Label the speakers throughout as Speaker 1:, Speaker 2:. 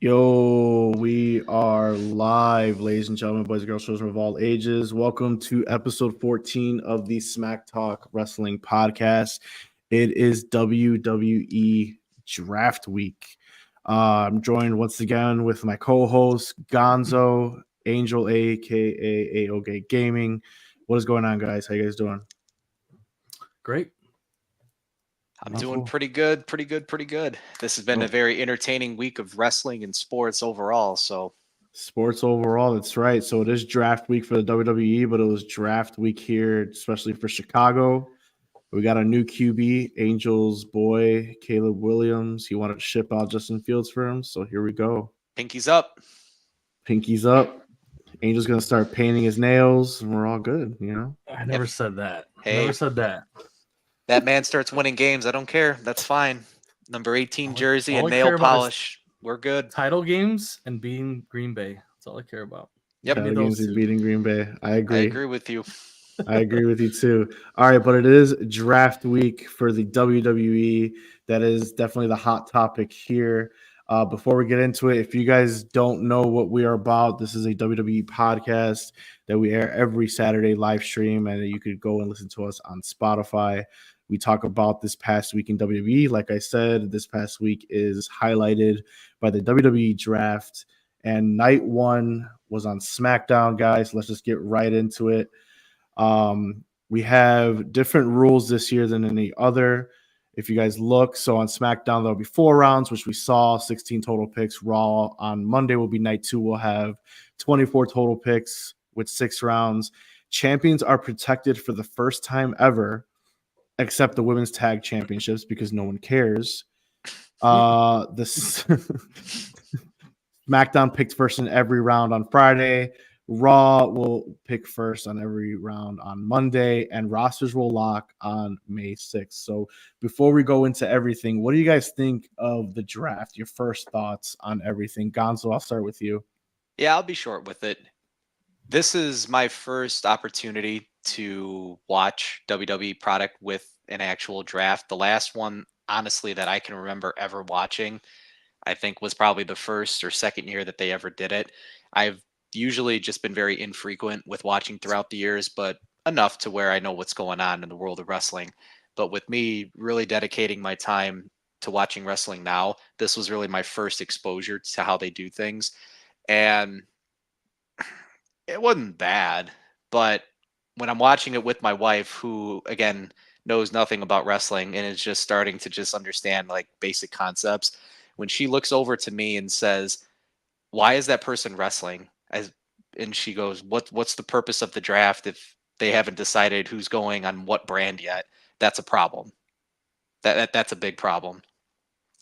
Speaker 1: Yo, we are live, ladies and gentlemen, boys and girls, children of all ages. Welcome to episode 14 of the Smacktalk Wrestling Podcast. It is WWE Draft Week. I'm joined once again with my co-host Gonzo, Angel, aka AOG Gaming. What is going on, guys? How you guys doing?
Speaker 2: Great.
Speaker 3: I'm doing pretty good. This has been a very entertaining week of wrestling and sports overall.
Speaker 1: Sports overall, that's right. So it is draft week for the WWE, but it was draft week here, especially for Chicago. We got a new QB, Angels boy, Caleb Williams. He wanted to ship out Justin Fields for him, so here we go.
Speaker 3: Pinkies up.
Speaker 1: Pinkies up. Angel's going to start painting his nails, and we're all good,
Speaker 2: I never said that.
Speaker 3: Hey.
Speaker 2: Never said that.
Speaker 3: That man starts winning games. I don't care. That's fine. Number 18 jersey and
Speaker 2: I care
Speaker 3: nail
Speaker 2: about
Speaker 3: polish. We're good.
Speaker 2: Title games and beating Green Bay. That's all I care about.
Speaker 3: Yep.
Speaker 1: Title games and beating Green Bay. I agree.
Speaker 3: I agree with you.
Speaker 1: I agree with you too. All right, but it is draft week for the WWE. That is definitely the hot topic here. Before we get into it, if you guys don't know what we are about, this is a WWE podcast that we air every Saturday live stream, and you could go and listen to us on Spotify. We talk about this past week in WWE. Like I said, this past week is highlighted by the WWE Draft, and night one was on SmackDown, guys. Let's just get right into it. We have different rules this year than any other. If you guys look, so on SmackDown, there'll be 4 rounds, which we saw, 16 total picks. Raw on Monday will be night 2. We'll have 24 total picks with 6 rounds. Champions are protected for the first time ever, except the women's tag championships, because no one cares. This SmackDown picked first in every round on Friday. Raw will pick first on every round on Monday, and rosters will lock on May 6th. So before we go into everything, what do you guys think of the draft? Your first thoughts on everything. Gonzo, I'll start with you.
Speaker 3: Yeah, I'll be short with it. This is my first opportunity to watch WWE product with an actual draft. The last one, honestly, that I can remember ever watching, I think was probably the first or second year that they ever did it. I've usually just been very infrequent with watching throughout the years, but enough to where I know what's going on in the world of wrestling. But with me really dedicating my time to watching wrestling now, this was really my first exposure to how they do things. And it wasn't bad, but when I'm watching it with my wife, who again knows nothing about wrestling and is just starting to just understand like basic concepts, when she looks over to me and says, "Why is that person wrestling?" And she goes, "What's the purpose of the draft if they haven't decided who's going on what brand yet?" That's a problem. That's a big problem.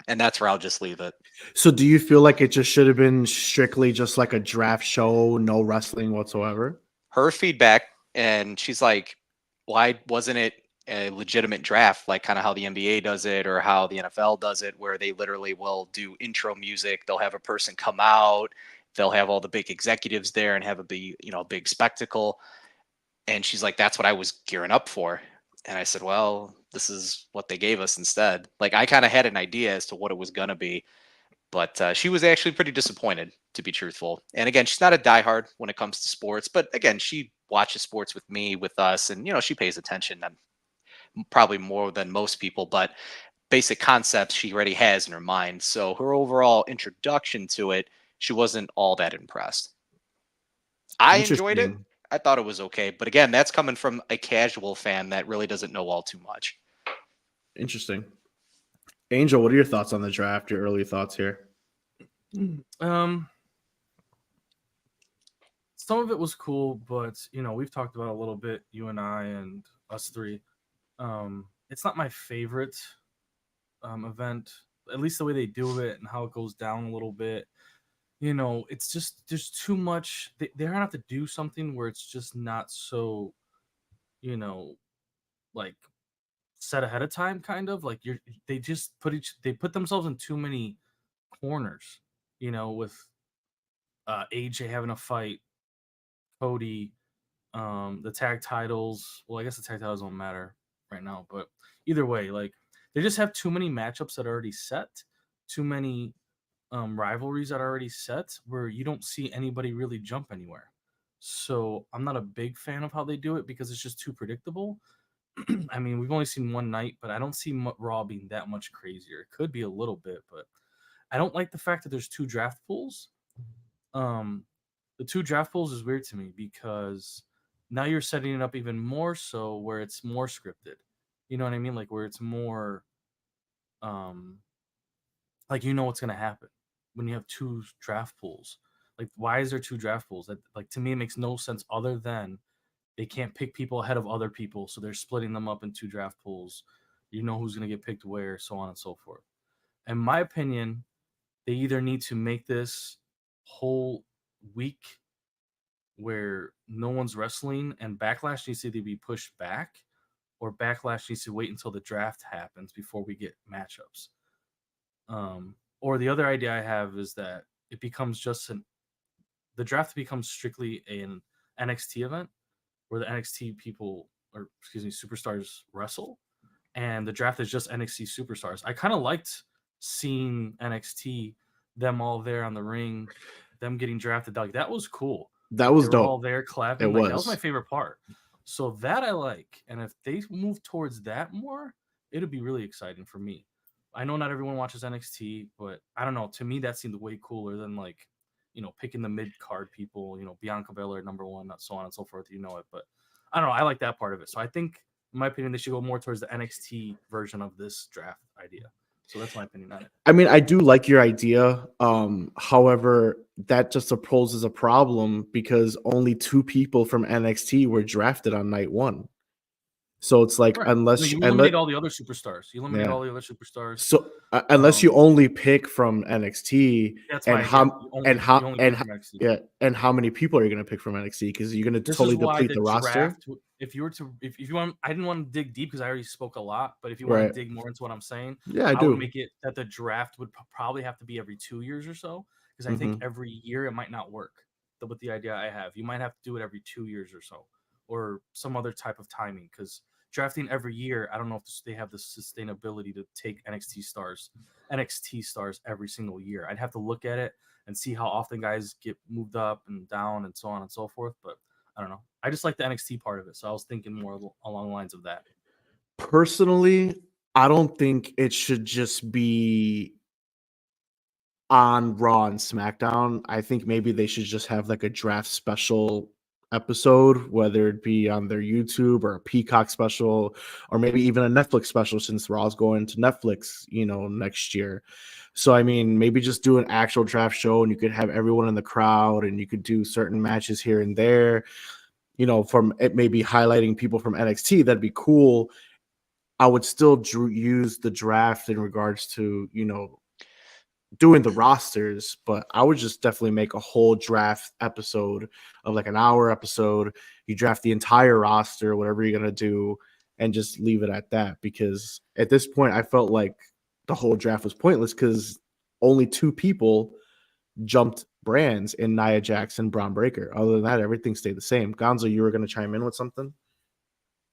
Speaker 3: And that's where I'll just leave it.
Speaker 1: So do you feel like it just should have been strictly just like a draft show, no wrestling whatsoever?
Speaker 3: Her feedback, and she's like, "Why wasn't it a legitimate draft, like kind of how the NBA does it or how the NFL does it, where they literally will do intro music, they'll have a person come out, they'll have all the big executives there and have a big spectacle." And she's like, "That's what I was gearing up for." And I said, "Well, this is what they gave us instead." Like I kind of had an idea as to what it was going to be, but she was actually pretty disappointed, to be truthful. And again, she's not a diehard when it comes to sports, but again, she watches sports with me, with us, and she pays attention, probably more than most people, but basic concepts she already has in her mind. So her overall introduction to it, she wasn't all that impressed. I enjoyed it. I thought it was okay. But again, that's coming from a casual fan that really doesn't know all too much.
Speaker 1: Interesting. Angel, what are your thoughts on the draft? Your early thoughts here?
Speaker 2: Some of it was cool, but we've talked about it a little bit, you and I and us three. It's not my favorite event, at least the way they do it and how it goes down a little bit. It's just there's too much. They're gonna have to do something where it's just not so, like set ahead of time, kind of like they just put themselves in too many corners, with AJ having a fight, Cody, the tag titles. Well, I guess the tag titles don't matter right now, but either way, like they just have too many matchups that are already set, too many rivalries that are already set where you don't see anybody really jump anywhere. So I'm not a big fan of how they do it because it's just too predictable. I mean, we've only seen one night, but I don't see Raw being that much crazier. It could be a little bit, but I don't like the fact that there's two draft pools. Um, the two draft pools is weird to me because now you're setting it up even more so where it's more scripted. You know what I mean? Like where it's more um like you know what's gonna happen when you have two draft pools. Like why is there two draft pools? That like to me it makes no sense other than they can't pick people ahead of other people, so they're splitting them up in two draft pools. You know who's gonna get picked where, so on and so forth. In my opinion, they either need to make this whole week where no one's wrestling and Backlash needs to either be pushed back or Backlash needs to wait until the draft happens before we get matchups. Or the other idea I have is that it becomes just the draft becomes strictly an NXT event where the NXT people or excuse me superstars wrestle, and the draft is just NXT superstars. I kind of liked seeing NXT, them all there on the ring, them getting drafted. Like that was cool.
Speaker 1: That
Speaker 2: Like,
Speaker 1: was
Speaker 2: they were
Speaker 1: dope.
Speaker 2: all there clapping.
Speaker 1: It
Speaker 2: Like that was my
Speaker 1: was.
Speaker 2: favorite part. So that I like, and if they move towards that more, it'd be really exciting for me. I know not everyone watches NXT, but I don't know. To me, that seemed way cooler than like, picking the mid card people. Bianca Belair number one, so on and so forth. You know it, but I don't know. I like that part of it. So I think, in my opinion, they should go more towards the NXT version of this draft idea. So that's my opinion on it.
Speaker 1: I mean, I do like your idea. However, that just poses a problem because only 2 people from NXT were drafted on night 1. So it's like
Speaker 2: Right. No,
Speaker 1: unless
Speaker 2: you eliminate all the other superstars. You eliminate
Speaker 1: yeah.
Speaker 2: all the other superstars.
Speaker 1: So unless you only pick from NXT
Speaker 2: That's
Speaker 1: and
Speaker 2: my idea. You only pick from NXT.
Speaker 1: yeah, and how many people are you going to pick from NXT because you're going to
Speaker 2: This
Speaker 1: totally
Speaker 2: is why
Speaker 1: deplete
Speaker 2: the
Speaker 1: the roster.
Speaker 2: draft. If you were to, if you want, I didn't want to dig deep because I already spoke a lot. But if you want
Speaker 1: Right.
Speaker 2: to dig more into what I'm saying,
Speaker 1: Yeah, I
Speaker 2: I would
Speaker 1: do.
Speaker 2: make it that the draft would probably have to be every 2 years or so because I think every year it might not work. With the idea I have, you might have to do it every 2 years or so, or some other type of timing. Because drafting every year, I don't know if they have the sustainability to take NXT stars every single year. I'd have to look at it and see how often guys get moved up and down and so on and so forth. But I don't know. I just like the NXT part of it, so I was thinking more along the lines of that.
Speaker 1: Personally, I don't think it should just be on Raw and SmackDown. I think maybe they should just have like a draft special episode, whether it be on their YouTube or a Peacock special, or maybe even a Netflix special since Raw's going to Netflix, next year. So, I mean, maybe just do an actual draft show and you could have everyone in the crowd and you could do certain matches here and there, from it maybe highlighting people from NXT. That'd be cool. I would still use the draft in regards to, doing the rosters, but I would just definitely make a whole draft episode of like an hour episode. You draft the entire roster, whatever you're going to do, and just leave it at that. Because at this point, I felt like the whole draft was pointless because only 2 people jumped brands in Nia Jax and Braun Breaker. Other than that, everything stayed the same. Gonzo, you were going to chime in with something?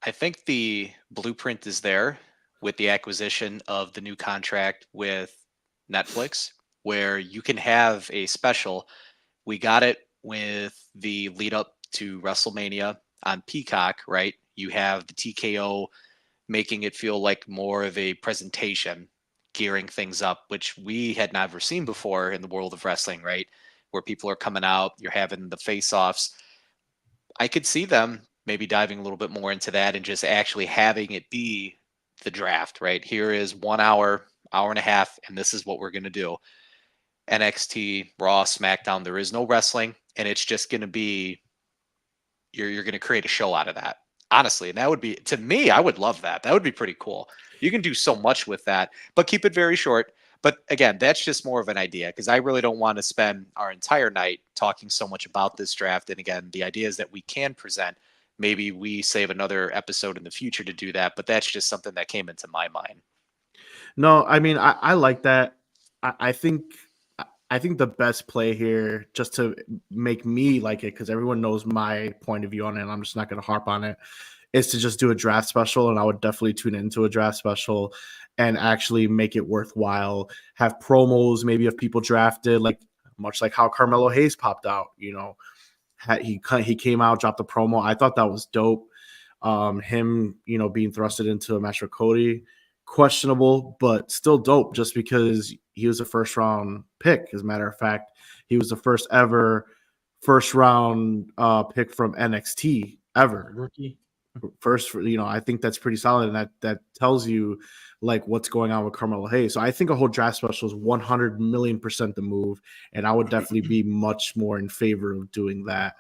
Speaker 3: I think the blueprint is there with the acquisition of the new contract with Netflix, where you can have a special. We got it with the lead up to WrestleMania on Peacock, right? You have the TKO making it feel like more of a presentation, gearing things up, which we had never seen before in the world of wrestling, right? Where people are coming out, you're having the face offs. I could see them maybe diving a little bit more into that and just actually having it be the draft, right? Here is 1 hour, hour and a half, and this is what we're going to do. NXT, Raw, SmackDown, there is no wrestling, and it's just going to be you're going to create a show out of that. Honestly, and that would be, to me, I would love that. That would be pretty cool. You can do so much with that, but keep it very short. But again, that's just more of an idea because I really don't want to spend our entire night talking so much about this draft. And again, the idea is that we can present. Maybe we save another episode in the future to do that, but that's just something that came into my mind.
Speaker 1: No, I mean, I like that. I think the best play here, just to make me like it, because everyone knows my point of view on it, and I'm just not going to harp on it, is to just do a draft special, and I would definitely tune into a draft special and actually make it worthwhile. Have promos maybe of people drafted, like much like how Carmelo Hayes popped out. He came out, dropped the promo. I thought that was dope. Him, being thrusted into a match with Cody, questionable, but still dope just because he was a first round pick. As a matter of fact, he was the first ever first round pick from NXT ever.
Speaker 2: Rookie.
Speaker 1: First, I think that's pretty solid, and that tells you like what's going on with Carmelo Hayes. So I think a whole draft special is 100,000,000% the move, and I would definitely be much more in favor of doing that.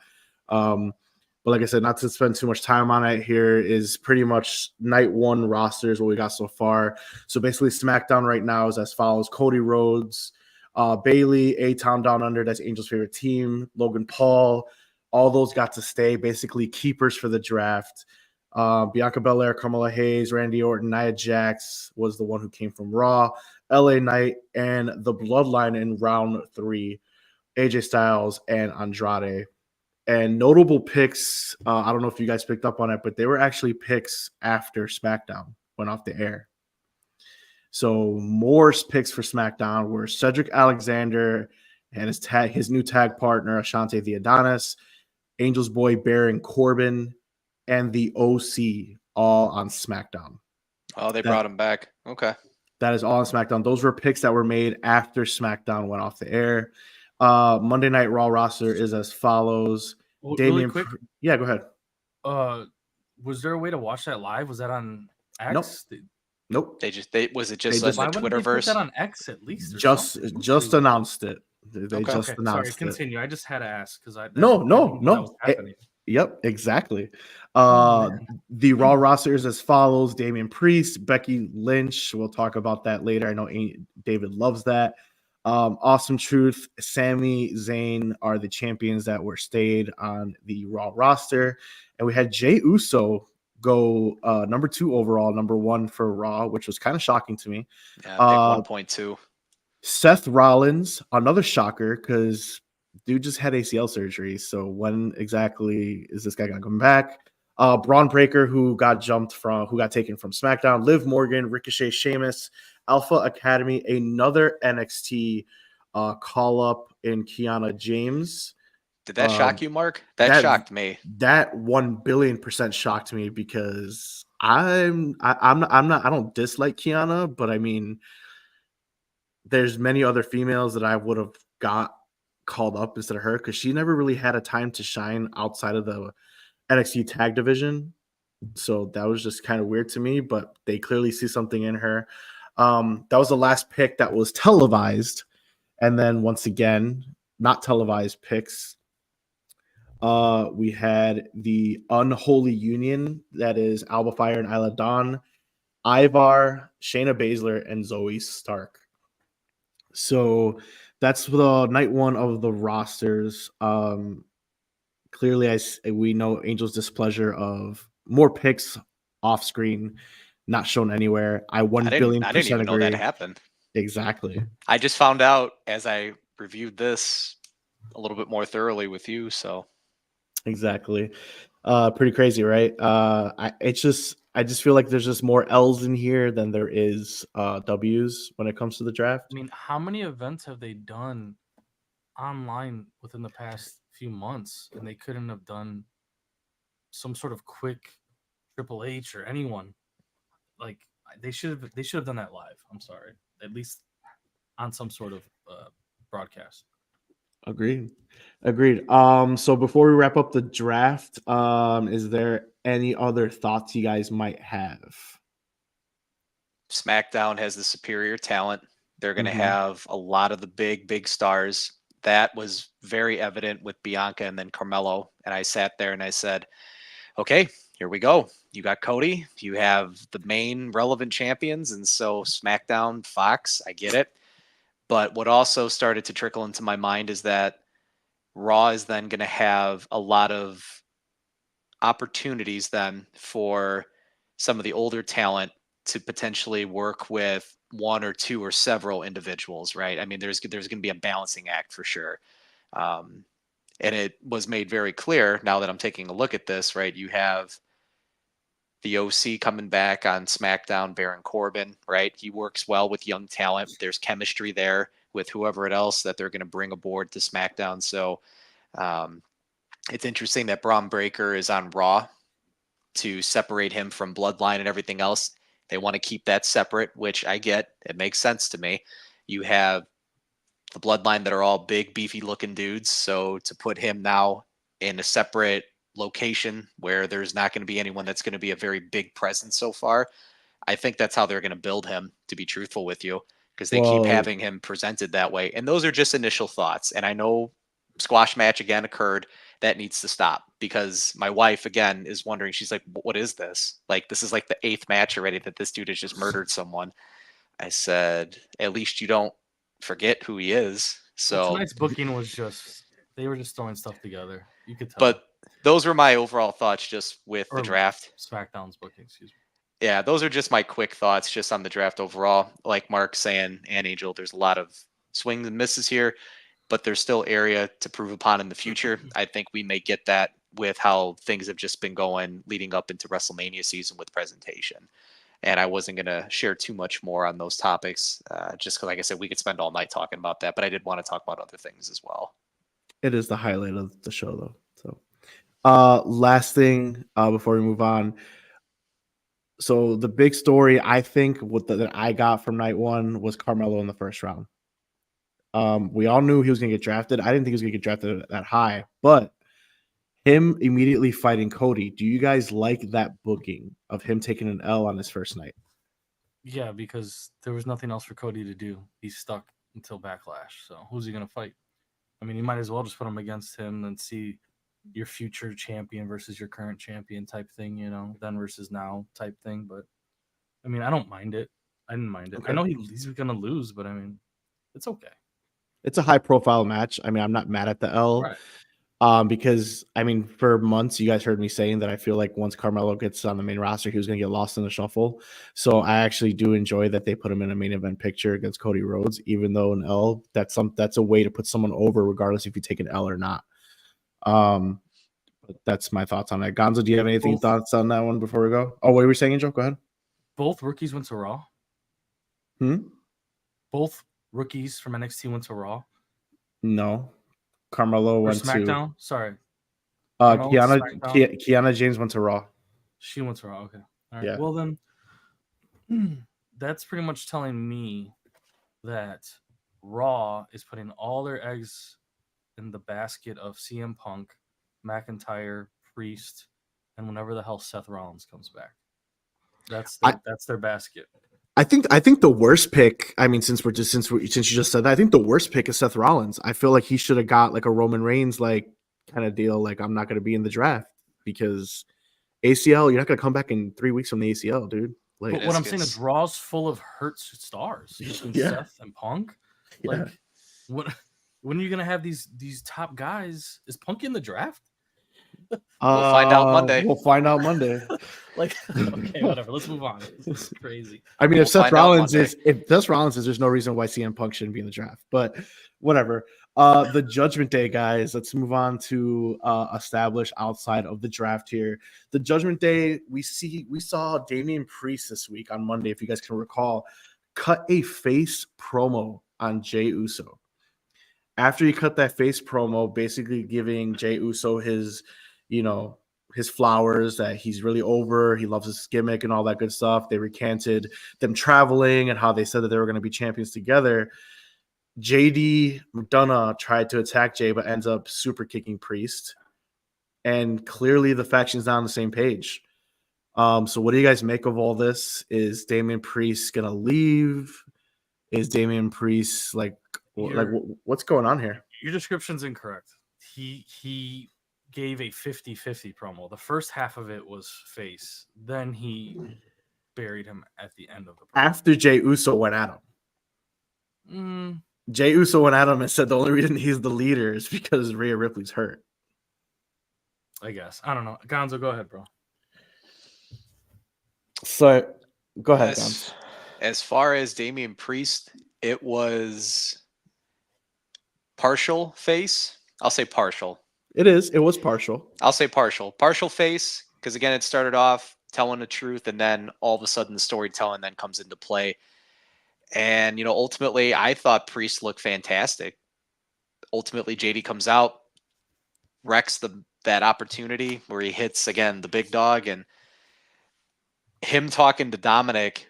Speaker 1: But like I said, not to spend too much time on it, here is pretty much night one rosters, what we got so far. So basically SmackDown right now is as follows: Cody Rhodes, Bailey, A-Town Down Under, that's Angel's favorite team, Logan Paul, all those got to stay, basically keepers for the draft. Bianca Belair, Carmella Hayes, Randy Orton, Nia Jax was the one who came from Raw, LA Knight, and the Bloodline in round 3, AJ Styles and Andrade. And notable picks, I don't know if you guys picked up on it, but they were actually picks after SmackDown went off the air. So more picks for SmackDown were Cedric Alexander and his new tag partner, Ashante the Adonis, Angel's boy Baron Corbin, and the OC, all on SmackDown.
Speaker 3: Oh, they brought him back. Okay.
Speaker 1: That is all on SmackDown. Those were picks that were made after SmackDown went off the air. Monday Night Raw roster is as follows.
Speaker 2: Really quick.
Speaker 1: Yeah, go ahead.
Speaker 2: Was there a way to watch that live? Was that on X?
Speaker 1: Nope.
Speaker 3: Was it just on the Twitterverse?
Speaker 2: That on X at least.
Speaker 1: Just announced it. They just announced
Speaker 2: Sorry,
Speaker 1: it.
Speaker 2: continue. I just had to ask because I
Speaker 1: no. Yep, exactly. The Raw roster is as follows: Damian Priest, Becky Lynch. We'll talk about that later. I know David loves that. Awesome Truth, Sami Zayn are the champions that were stayed on the Raw roster, and we had Jey Uso go number 2 overall, number 1 for Raw, which was kind of shocking to me.
Speaker 3: Yeah, pick 1.2.
Speaker 1: Seth Rollins, another shocker because dude just had ACL surgery. So when exactly is this guy gonna come back? Braun Breaker, who got taken from SmackDown, Liv Morgan, Ricochet, Sheamus, Alpha Academy, another NXT call up in Kiana James.
Speaker 3: Did that shock you, Mark? That shocked me.
Speaker 1: That 1,000,000,000% shocked me because I don't dislike Kiana, but I mean, there's many other females that I would have got called up instead of her because she never really had a time to shine outside of the NXT tag division. So that was just kind of weird to me, but they clearly see something in her. That was the last pick that was televised. And then once again, not televised picks. We had the Unholy Union, that is Alba Fire and Isla Dawn, Ivar, Shayna Baszler, and Zoe Stark. So that's the night one of the rosters. Clearly, we know Angel's displeasure of more picks off screen, not shown anywhere. I didn't even
Speaker 3: know that happened.
Speaker 1: Exactly.
Speaker 3: I just found out as I reviewed this a little bit more thoroughly with you. So
Speaker 1: exactly. Pretty crazy, right? I just feel like there's just more L's in here than there is W's when it comes to the draft.
Speaker 2: I mean, how many events have they done online within the past few months, and they couldn't have done some sort of quick Triple H or anyone? Like they should have done that live. I'm sorry, at least on some sort of broadcast.
Speaker 1: Agreed. So before we wrap up the draft, is there any other thoughts you guys might have?
Speaker 3: SmackDown has the superior talent. They're going to have a lot of the big stars. That was very evident with Bianca and then Carmelo. And I sat there and I said, okay, here we go. You got Cody. You have the main relevant champions. And so SmackDown, Fox, I get it. But what also started to trickle into my mind is that Raw is then going to have a lot of opportunities then for some of the older talent to potentially work with one or two or several individuals, right? I mean, there's going to be a balancing act for sure. And it was made very clear now that I'm taking a look at this, right? You have the OC coming back on SmackDown, Baron Corbin, right? He works well with young talent. There's chemistry there with whoever else that they're going to bring aboard to SmackDown. So it's interesting that Braun Breaker is on Raw to separate him from Bloodline and everything else. They want to keep that separate, which I get. It makes sense to me. You have the Bloodline that are all big, beefy looking dudes. So to put him now in a separate location where there's not going to be anyone that's going to be a very big presence so far, I think that's how they're going to build him, to be truthful with you, because they keep having him presented that way. And those are just initial thoughts. And I know squash match again occurred. That needs to stop, because my wife again is wondering, she's like, what is this? Like, this is like the 8th match already that this dude has just murdered someone. I said, at least you don't forget who he is. So
Speaker 2: well, tonight's booking was just, they were just throwing stuff together. You could tell.
Speaker 3: But those were my overall thoughts just with the draft.
Speaker 2: SmackDown's booking, excuse me.
Speaker 3: Yeah, those are just my quick thoughts just on the draft overall. Like Mark saying, and Angel, there's a lot of swings and misses here, but there's still area to prove upon in the future. I think we may get that with how things have just been going leading up into WrestleMania season with presentation. And I wasn't going to share too much more on those topics, just because, like I said, we could spend all night talking about that, but I did want to talk about other things as well.
Speaker 1: It is the highlight of the show, though. So, last thing before we move on. So the big story, I think, that I got from night one was Carmelo in the first round. We all knew he was going to get drafted. I didn't think he was going to get drafted that high, but him immediately fighting Cody. Do you guys like that booking of him taking an L on his first night?
Speaker 2: Yeah, because there was nothing else for Cody to do. He's stuck until Backlash. So who's he going to fight? I mean, you might as well just put him against him and see your future champion versus your current champion type thing, you know, then versus now type thing. But I mean, I don't mind it. I didn't mind it. Okay. I know he's going to lose, but I mean, it's okay.
Speaker 1: It's a high profile match. I mean, I'm not mad at the L.
Speaker 2: Right.
Speaker 1: Because I mean, for months you guys heard me saying that I feel like once Carmelo gets on the main roster, he was going to get lost in the shuffle. So I actually do enjoy that they put him in a main event picture against Cody Rhodes, even though an L, that's a way to put someone over, regardless if you take an L or not. But that's my thoughts on that. Gonzo, do you have anything thoughts on that one before we go? Oh, what were you saying, Angel? Go ahead.
Speaker 2: Both rookies went to Raw. Both rookies from NXT went to Raw.
Speaker 1: No. Carmelo went
Speaker 2: SmackDown?
Speaker 1: to
Speaker 2: Sorry.
Speaker 1: Kiana James went to Raw.
Speaker 2: She went to Raw. Okay. All right.
Speaker 1: Yeah.
Speaker 2: Well, then that's pretty much telling me that Raw is putting all their eggs in the basket of CM Punk, McIntyre, Priest, and whenever the hell Seth Rollins comes back. That's their basket.
Speaker 1: I think the worst pick. I mean, since you just said that, I think the worst pick is Seth Rollins. I feel like he should have got like a Roman Reigns like kind of deal. Like, I'm not going to be in the draft because ACL. You're not going to come back in 3 weeks from the ACL, dude. Like,
Speaker 2: but what I'm saying is Raw's full of hurt stars between Seth and Punk. Like, when are you going to have these top guys? Is Punk in the draft?
Speaker 3: We'll find out Monday.
Speaker 1: We'll find out Monday.
Speaker 2: Like, okay, whatever. Let's move on. This is crazy.
Speaker 1: I mean, if Seth Rollins is, there's no reason why CM Punk shouldn't be in the draft. But whatever. The Judgment Day, guys. Let's move on to establish outside of the draft here. The Judgment Day. We saw Damian Priest this week on Monday, if you guys can recall, cut a face promo on Jey Uso. After he cut that face promo, basically giving Jey Uso his flowers, that he's really over, he loves his gimmick and all that good stuff. They recanted them traveling and how they said that they were going to be champions together. JD McDonough tried to attack Jey, but ends up super kicking Priest. And clearly the faction's not on the same page. So what do you guys make of all this? Is Damian Priest going to leave? Is Damian Priest what's going on here?
Speaker 2: Your description's incorrect. He gave a 50-50 promo. The first half of it was face. Then he buried him at the end of the promo.
Speaker 1: After Jey Uso went at him. Jey Uso went at him and said the only reason he's the leader is because Rhea Ripley's hurt.
Speaker 2: I guess. I don't know. Gonzo, go ahead, bro.
Speaker 1: So, go ahead, Gonzo.
Speaker 3: As far as Damian Priest, it was partial face. I'll say partial.
Speaker 1: It was partial.
Speaker 3: I'll say partial. Partial face, because again, it started off telling the truth, and then all of a sudden the storytelling then comes into play. And, ultimately, I thought Priest looked fantastic. Ultimately, JD comes out, wrecks that opportunity where he hits, again, the big dog, and him talking to Dominic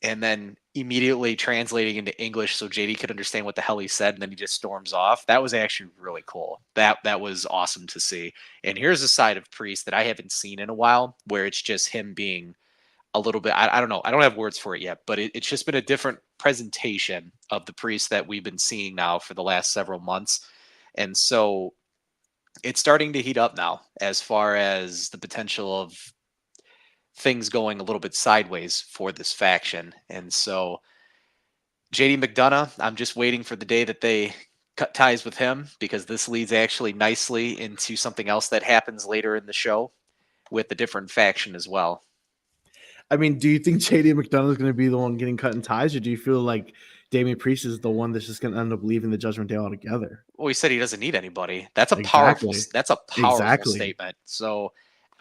Speaker 3: and then immediately translating into English so JD could understand what the hell he said, and then he just storms off. That was actually really cool. That was awesome to see. And here's a side of Priest that I haven't seen in a while, where it's just him being a little bit, I don't know, I don't have words for it yet, but it's just been a different presentation of the Priest that we've been seeing now for the last several months. And so it's starting to heat up now as far as the potential of things going a little bit sideways for this faction. And so JD McDonough, I'm just waiting for the day that they cut ties with him, because this leads actually nicely into something else that happens later in the show with a different faction as well.
Speaker 1: I mean, do you think JD McDonough is going to be the one getting cut in ties, or do you feel like Damian Priest is the one that's just going to end up leaving the Judgment Day altogether?
Speaker 3: Well, he said he doesn't need anybody. That's a
Speaker 1: Exactly.
Speaker 3: powerful statement. So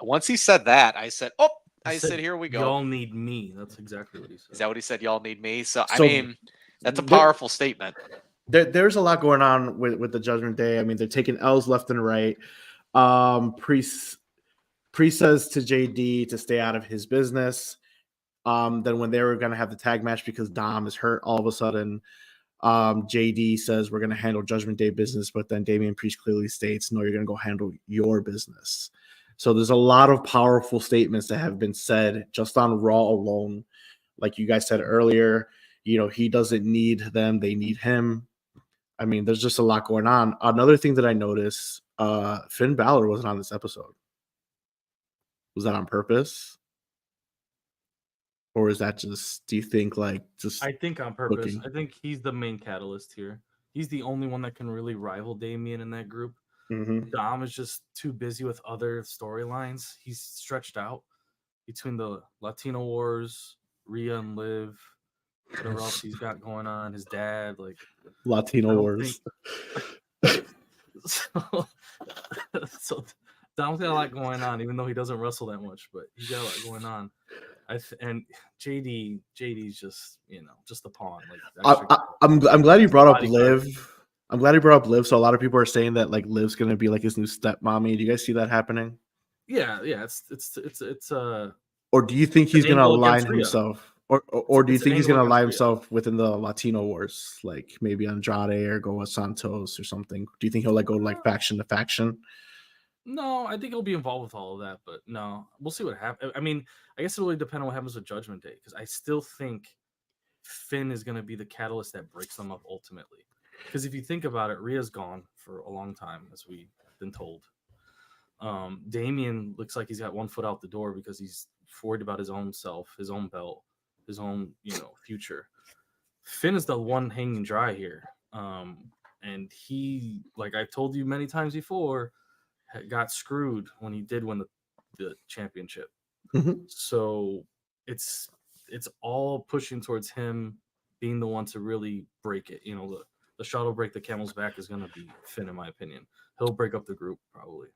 Speaker 3: once he said that, I said, "Oh," I said, "Here we go.
Speaker 2: Y'all need me." That's exactly what he said.
Speaker 3: Is that what he said? Y'all need me. So I mean, that's a powerful statement.
Speaker 1: There's a lot going on with the Judgment Day. I mean, they're taking L's left and right. Priest says to JD to stay out of his business. Then when they were going to have the tag match because Dom is hurt, all of a sudden, JD says we're going to handle Judgment Day business, but then Damian Priest clearly states, no, you're going to go handle your business. So there's a lot of powerful statements that have been said just on Raw alone. Like you guys said earlier, he doesn't need them, they need him. I mean, there's just a lot going on. Another thing that I noticed, Finn Balor wasn't on this episode. Was that on purpose? Or is that just, do you think
Speaker 2: I think on purpose.
Speaker 1: looking?
Speaker 2: I think he's the main catalyst here. He's the only one that can really rival Damian in that group.
Speaker 1: Mm-hmm.
Speaker 2: Dom is just too busy with other storylines. He's stretched out between the Latino Wars, Rhea and Liv, whatever else he's got going on, his dad,
Speaker 1: Latino Wars.
Speaker 2: So Dom's got a lot going on, even though he doesn't wrestle that much, but he's got a lot going on. And JD's just just a pawn.
Speaker 1: I'm glad you brought up Liv. I'm glad you brought up Liv. So a lot of people are saying that Liv's gonna be his new stepmommy. Do you guys see that happening?
Speaker 2: Yeah. It's
Speaker 1: or do you think he's gonna align himself, or do you think he's gonna align himself within the Latino Wars, like maybe Andrade or go with Santos or something? Do you think he'll go faction to faction?
Speaker 2: No, I think he'll be involved with all of that, but no, we'll see what happens. I mean, I guess it really depends on what happens with Judgment Day, because I still think Finn is going to be the catalyst that breaks them up ultimately. Because if you think about it, Rhea's gone for a long time, as we've been told. Damian looks like he's got one foot out the door because he's worried about his own self, his own belt, his own future. Finn is the one hanging dry here, and he, like I've told you many times before, got screwed when he did win the championship.
Speaker 1: Mm-hmm.
Speaker 2: So it's all pushing towards him being the one to really break it. The straw to break the camel's back is going to be Finn, in my opinion. He'll break up the group probably.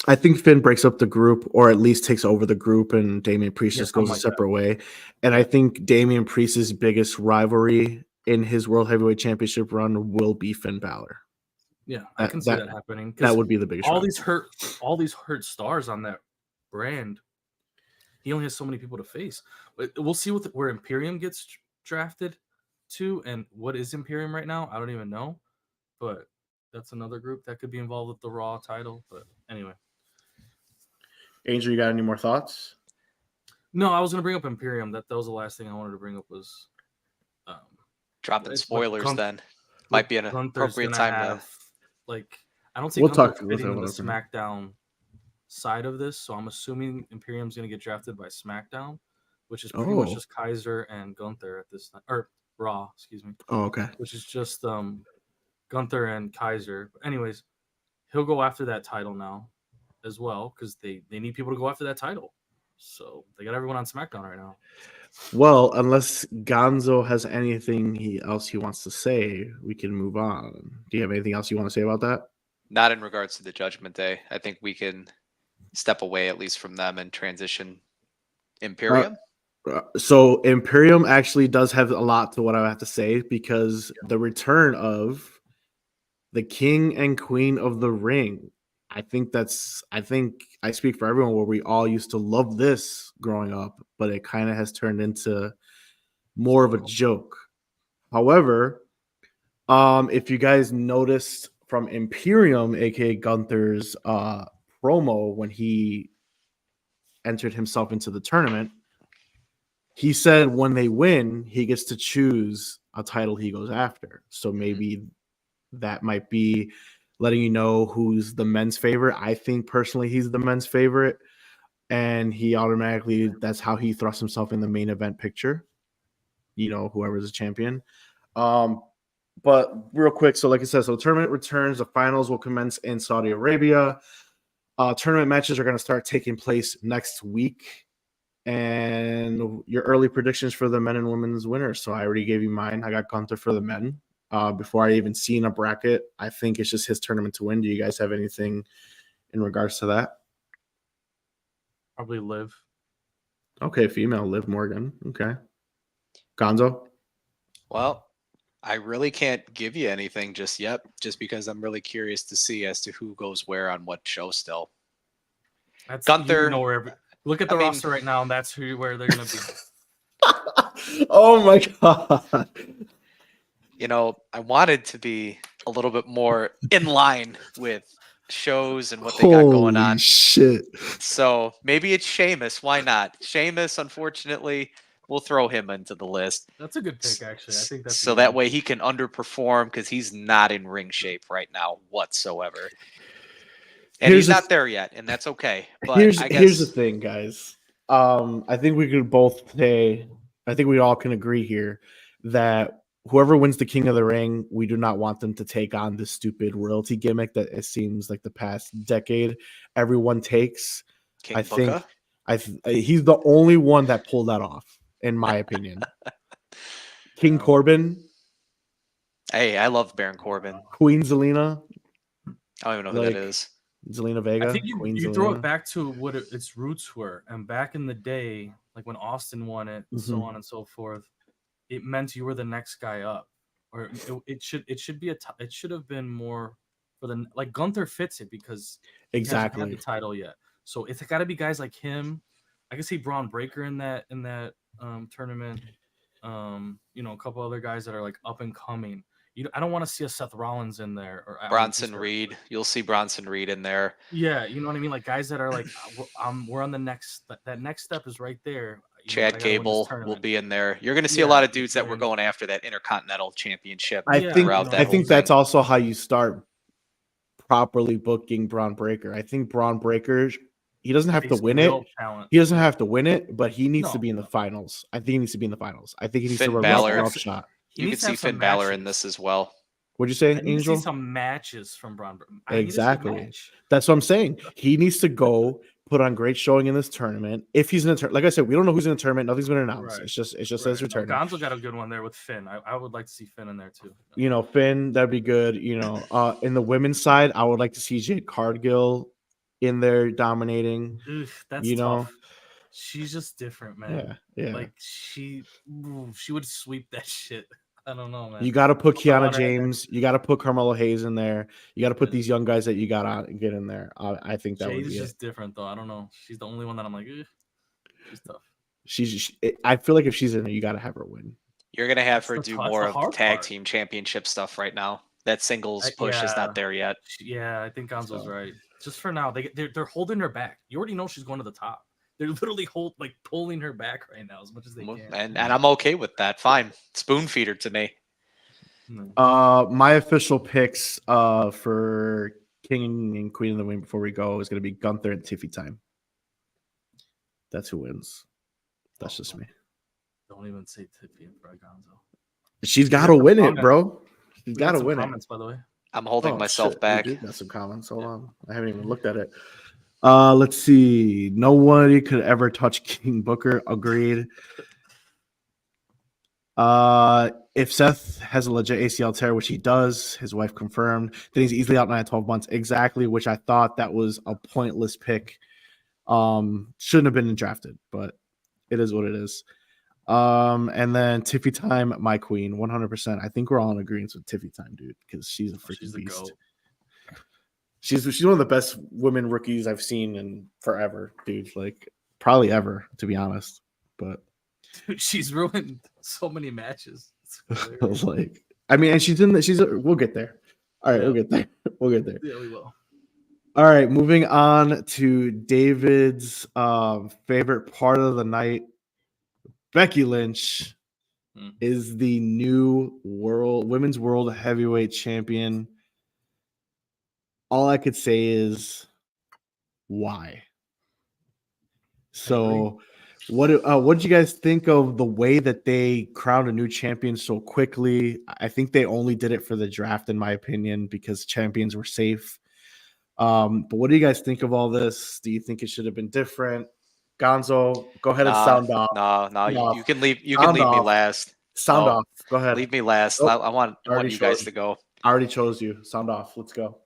Speaker 1: I think Finn breaks up the group, or at least takes over the group, and Damian Priest just goes a separate way. And I think Damian Priest's biggest rivalry in his World Heavyweight Championship run will be Finn Balor.
Speaker 2: Yeah, I can see that happening.
Speaker 1: That would be the biggest.
Speaker 2: All these hurt stars on that brand. He only has so many people to face. But we'll see where Imperium gets drafted to, and what is Imperium right now. I don't even know, but that's another group that could be involved with the Raw title. But anyway,
Speaker 1: Angel, you got any more thoughts?
Speaker 2: No, I was going to bring up Imperium. That was the last thing I wanted to bring up was
Speaker 3: dropping spoilers. Then might be an appropriate time to.
Speaker 2: I don't think we'll talk fitting in the SmackDown side of this, so I'm assuming Imperium's going to get drafted by SmackDown, which is pretty much just Kaiser and Gunther at this time, or Raw, excuse me.
Speaker 1: Oh, okay.
Speaker 2: Which is just Gunther and Kaiser. But anyways, he'll go after that title now as well, because they need people to go after that title. So they got everyone on SmackDown right now.
Speaker 1: Well, unless Gonzo has anything else he wants to say, we can move on. Do you have anything else you want to say about that?
Speaker 3: Not in regards to the Judgment Day. I think we can step away at least from them and transition Imperium?
Speaker 1: So Imperium actually does have a lot to what I have to say, because the return of the King and Queen of the Ring. I think I speak for everyone where we all used to love this growing up, but it kind of has turned into more of a joke. However, if you guys noticed from Imperium, aka Gunther's promo when he entered himself into the tournament, he said when they win, he gets to choose a title he goes after. So maybe that might be letting you know who's the men's favorite. I think personally he's the men's favorite, and he automatically, that's how he thrusts himself in the main event picture. You know, whoever's a champion. But real quick, so like I said, so the tournament returns. The finals will commence in Saudi Arabia. Tournament matches are going to start taking place next week. And your early predictions for the men and women's winners. So I already gave you mine. I got Gunther for the men. Before I even seen a bracket, I think it's just his tournament to win. Do you guys have anything in regards to that?
Speaker 2: Probably Liv.
Speaker 1: Okay, female, Liv Morgan. Okay. Gonzo?
Speaker 3: Well, I really can't give you anything just yet, just because I'm really curious to see as to who goes where on what show still.
Speaker 2: That's
Speaker 3: Gunther.
Speaker 2: You know where look at the roster right now, and that's where they're going to be.
Speaker 1: Oh my god.
Speaker 3: You know, I wanted to be a little bit more in line with shows and what they got going on.
Speaker 1: Shit.
Speaker 3: So maybe it's Sheamus. Why not? Sheamus, unfortunately, we'll throw him into the list.
Speaker 2: That's a good pick, actually. I think that's
Speaker 3: so that way he can underperform, because he's not in ring shape right now whatsoever. And he's not there yet, and that's okay. But
Speaker 1: here's the thing, guys. I think we could both say, I think we all can agree here that whoever wins the King of the Ring, we do not want them to take on this stupid royalty gimmick that it seems like the past decade everyone takes.
Speaker 3: King
Speaker 1: I
Speaker 3: Booker?
Speaker 1: think he's the only one that pulled that off, in my opinion. King Corbin.
Speaker 3: Hey, I love Baron Corbin.
Speaker 1: Queen Zelina.
Speaker 3: I don't even know who that is.
Speaker 1: Zelina Vega.
Speaker 2: I think you throw it back to what its roots were, and back in the day, like when Austin won it, and so on and so forth, it meant you were the next guy up, or it should be it should have been more for the, like, Gunther fits it because he hasn't had the title yet. So it's got to be guys like him. I can see Braun Breaker in that tournament. You know, a couple other guys that are like up and coming. I don't want to see a Seth Rollins in there, or
Speaker 3: Bronson Reed. You'll see Bronson Reed in there.
Speaker 2: Yeah, you know what I mean. Like guys that are like, we're on the next. That next step is right there.
Speaker 3: Chad Gable will be in there. You're going to see a lot of dudes that were going after that Intercontinental Championship.
Speaker 1: I think that's also how you start properly booking Braun Breaker. I think Braun Breaker, he doesn't have to win it. He doesn't have to win it, but he needs to be in the finals. I think he needs to be in the finals. I think he needs to run a shot.
Speaker 3: You can see Finn Balor in this as well.
Speaker 1: What'd you say, Angel?
Speaker 2: Need to see some matches from Braun Breaker.
Speaker 1: Exactly. That's what I'm saying. He needs to go put on great showing in this tournament. If he's in the tournament, like I said, we don't know who's in the tournament. Nothing's been announced. Right. It's just his return.
Speaker 2: Gonzo got a good one there with Finn. I would like to see Finn in there too.
Speaker 1: You know, Finn, that'd be good. You know, in the women's side, I would like to see Jade Cargill in there dominating.
Speaker 2: That's tough. She's just different, man.
Speaker 1: Yeah.
Speaker 2: Like she would sweep that shit. I don't know, man.
Speaker 1: You got to put Kiana James. You got to put Carmelo Hayes in there. You got to put these young guys that you got to get in there. I think that would be
Speaker 2: just different, though. I don't know. She's the only one that I'm like, she's tough.
Speaker 1: I feel like if she's in there, you got to have her win.
Speaker 3: You're going to have her do more of the tag team championship stuff right now. That singles push is not there yet.
Speaker 2: Yeah, I think Gonzo's right. Just for now, they're holding her back. You already know she's going to the top. They're literally pulling her back right now as much as they can.
Speaker 3: And I'm okay with that. Fine. Spoon feeder to me.
Speaker 1: My official picks for King and Queen of the Ring before we go is going to be Gunther and Tiffy time. That's who wins. That's just me.
Speaker 2: Don't even say Tiffy in front of Gonzo.
Speaker 1: She's got to win it, bro. She's got to win
Speaker 2: it. By the way,
Speaker 3: I'm holding myself back.
Speaker 1: We got some comments. Hold on. I haven't even looked at it. Let's see. Nobody could ever touch King Booker. Agreed. If Seth has a legit ACL tear, which he does, his wife confirmed, then he's easily out 9 to 12 months. Exactly, which I thought that was a pointless pick. Shouldn't have been drafted, but it is what it is. And then Tiffy Time, my queen, 100%. I think we're all in agreement with Tiffy Time, dude, because she's a freaking beast.
Speaker 2: GOAT.
Speaker 1: She's one of the best women rookies I've seen in forever, dude. Like probably ever, to be honest. But
Speaker 2: Dude, she's ruined so many matches.
Speaker 1: like, I mean, and we'll get there. All right,
Speaker 2: Yeah.
Speaker 1: we'll get there. We'll get there.
Speaker 2: Yeah, we will.
Speaker 1: All right, moving on to David's favorite part of the night. Becky Lynch is the new women's world heavyweight champion. All I could say is why. So what did you guys think of the way that they crowned a new champion so quickly? I think they only did it for the draft, in my opinion, because champions were safe. But what do you guys think of all this? Do you think it should have been different? Gonzo, go ahead and sound off.
Speaker 3: No. You can leave. You can leave me last.
Speaker 1: Sound off. Go ahead.
Speaker 3: Leave me last.
Speaker 1: Oh,
Speaker 3: I want you guys to go.
Speaker 1: I already chose you. Sound off. Let's go.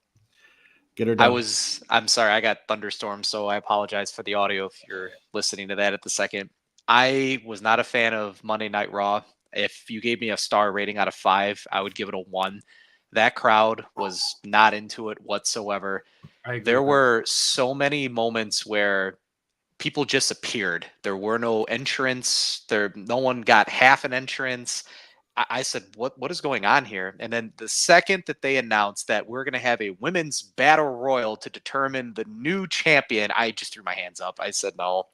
Speaker 1: Get her done.
Speaker 3: I'm sorry. I got thunderstorm, so I apologize for the audio if you're listening to that at the second. I was not a fan of Monday Night Raw. If you gave me a star rating out of 5, I would give it a 1. That crowd was not into it whatsoever. There were so many moments where people just appeared. There were no entrants. No one got half an entrance. I said, what is going on here? And then the second that they announced that we're going to have a women's battle royal to determine the new champion, I just threw my hands up. I said, no.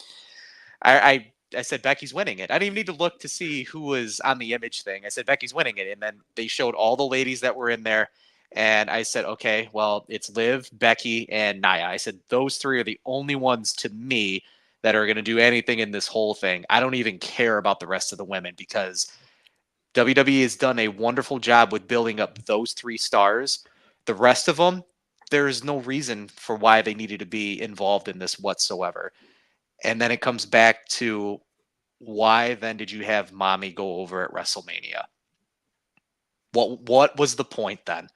Speaker 3: I said, Becky's winning it. I didn't even need to look to see who was on the image thing. I said, Becky's winning it. And then they showed all the ladies that were in there. And I said, okay, well, it's Liv, Becky, and Nia. I said, those 3 are the only ones to me that are going to do anything in this whole thing. I don't even care about the rest of the women because WWE has done a wonderful job with building up those 3 stars. The rest of them, there's no reason for why they needed to be involved in this whatsoever. And then it comes back to why then did you have Mommy go over at WrestleMania? What was the point then?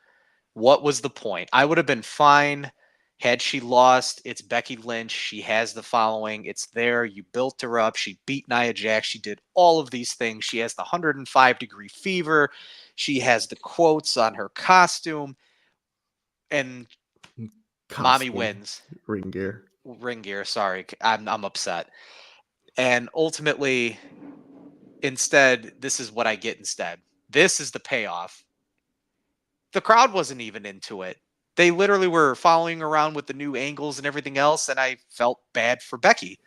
Speaker 3: What was the point? I would have been fine had she lost. It's Becky Lynch. She has the following. It's there. You built her up. She beat Nia Jax. She did all of these things. She has the 105-degree fever. She has the quotes on her costume. And Mommy wins.
Speaker 1: Ring gear.
Speaker 3: Sorry. I'm upset. And ultimately, instead, this is what I get instead. This is the payoff. The crowd wasn't even into it. They literally were following around with the new angles and everything else, and I felt bad for Becky.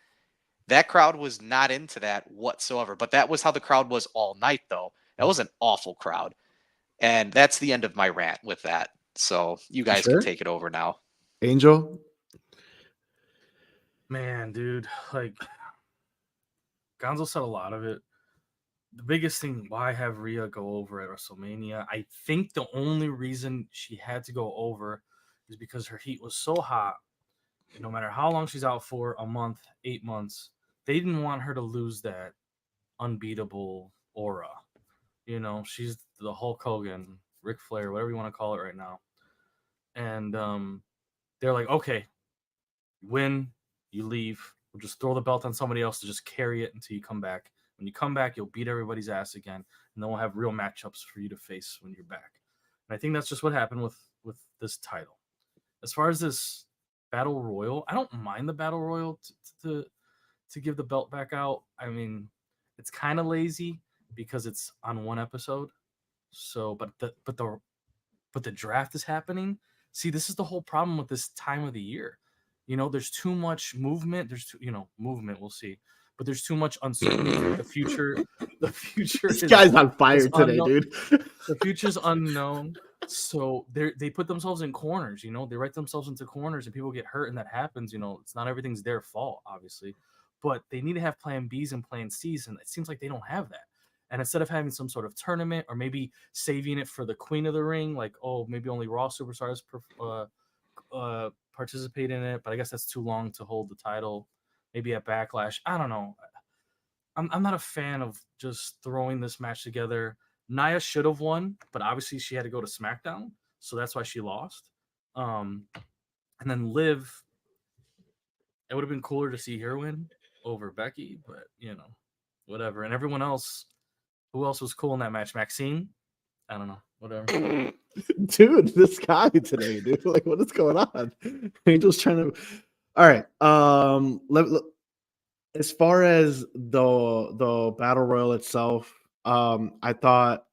Speaker 3: That crowd was not into that whatsoever, but that was how the crowd was all night, though. That was an awful crowd. And that's the end of my rant with that. So you guys can take it over now.
Speaker 1: Angel?
Speaker 2: Man, dude, like Gonzo said a lot of it. The biggest thing, why have Rhea go over at WrestleMania? I think the only reason she had to go over is because her heat was so hot. No matter how long she's out for, a month, 8 months, they didn't want her to lose that unbeatable aura. You know, she's the Hulk Hogan, Ric Flair, whatever you want to call it right now. And they're like, okay, win, you leave. We'll just throw the belt on somebody else to just carry it until you come back. When you come back, you'll beat everybody's ass again, and then we'll have real matchups for you to face when you're back. And I think that's just what happened with this title. As far as this battle royal, I don't mind the battle royal to give the belt back out. I mean, it's kind of lazy because it's on one episode. So, but the draft is happening. See, this is the whole problem with this time of the year. You know, there's too much movement. Movement. We'll see. But there's too much uncertainty. The future
Speaker 1: this guy's on fire today,
Speaker 2: unknown.
Speaker 1: Dude.
Speaker 2: The future's unknown. So they put themselves in corners, you know, they write themselves into corners and people get hurt, and that happens. You know, it's not everything's their fault, obviously, but they need to have plan Bs and plan Cs, and it seems like they don't have that. And instead of having some sort of tournament or maybe saving it for the Queen of the Ring, like, oh, maybe only Raw superstars participate in it, but I guess that's too long to hold the title. Maybe at Backlash. I don't know. I'm not a fan of just throwing this match together. Nia should have won, but obviously she had to go to SmackDown, so that's why she lost. And then Liv, it would have been cooler to see her win, over Becky, but whatever. And everyone else, who else was cool in that match? Maxine? I don't know. Whatever.
Speaker 1: Dude, this guy today, dude. Like, what is going on? Angel's trying to. All right. As far as the battle royal itself, I thought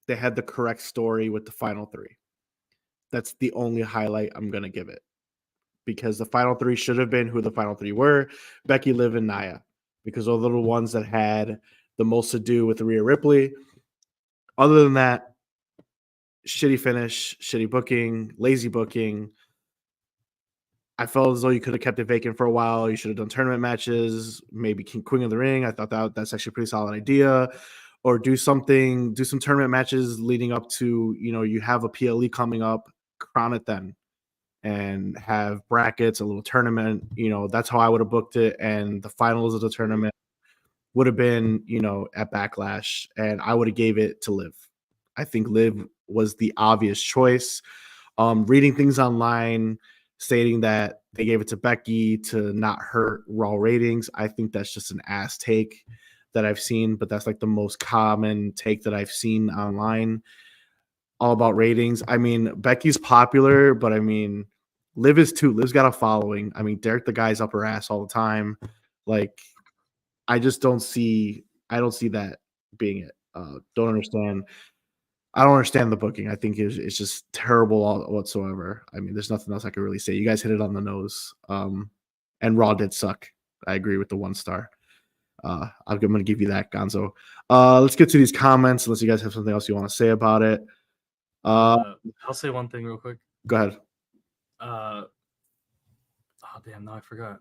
Speaker 1: they had the correct story with the final three. That's the only highlight I'm gonna give it, because the final three should have been who the final three were: Becky, Liv, and Nia, because those are the ones that had the most to do with Rhea Ripley. Other than that, shitty finish, shitty booking, lazy booking. I felt as though you could have kept it vacant for a while. You should have done tournament matches, maybe Queen of the Ring. I thought that's actually a pretty solid idea. Or do some tournament matches leading up to, you have a PLE coming up, crown it then, and have brackets, a little tournament. That's how I would have booked it. And the finals of the tournament would have been, at Backlash, and I would have gave it to Liv. I think Liv was the obvious choice. Reading things online stating that they gave it to Becky to not hurt Raw ratings, I think that's just an ass take that I've seen, but that's like the most common take that I've seen online, all about ratings. I mean, Becky's popular, but I mean, Liv is too. Liv's got a following. I mean, Derek the guy's up her ass all the time. Like, I don't see that being it. Don't understand. I don't understand the booking. I think it's just terrible whatsoever. I mean, there's nothing else I could really say. You guys hit it on the nose. And Raw did suck. I agree with the 1 star. I'm going to give you that, Gonzo. Let's get to these comments, unless you guys have something else you want to say about it.
Speaker 2: I'll say one thing real quick.
Speaker 1: Go ahead.
Speaker 2: Oh, damn, no, I forgot.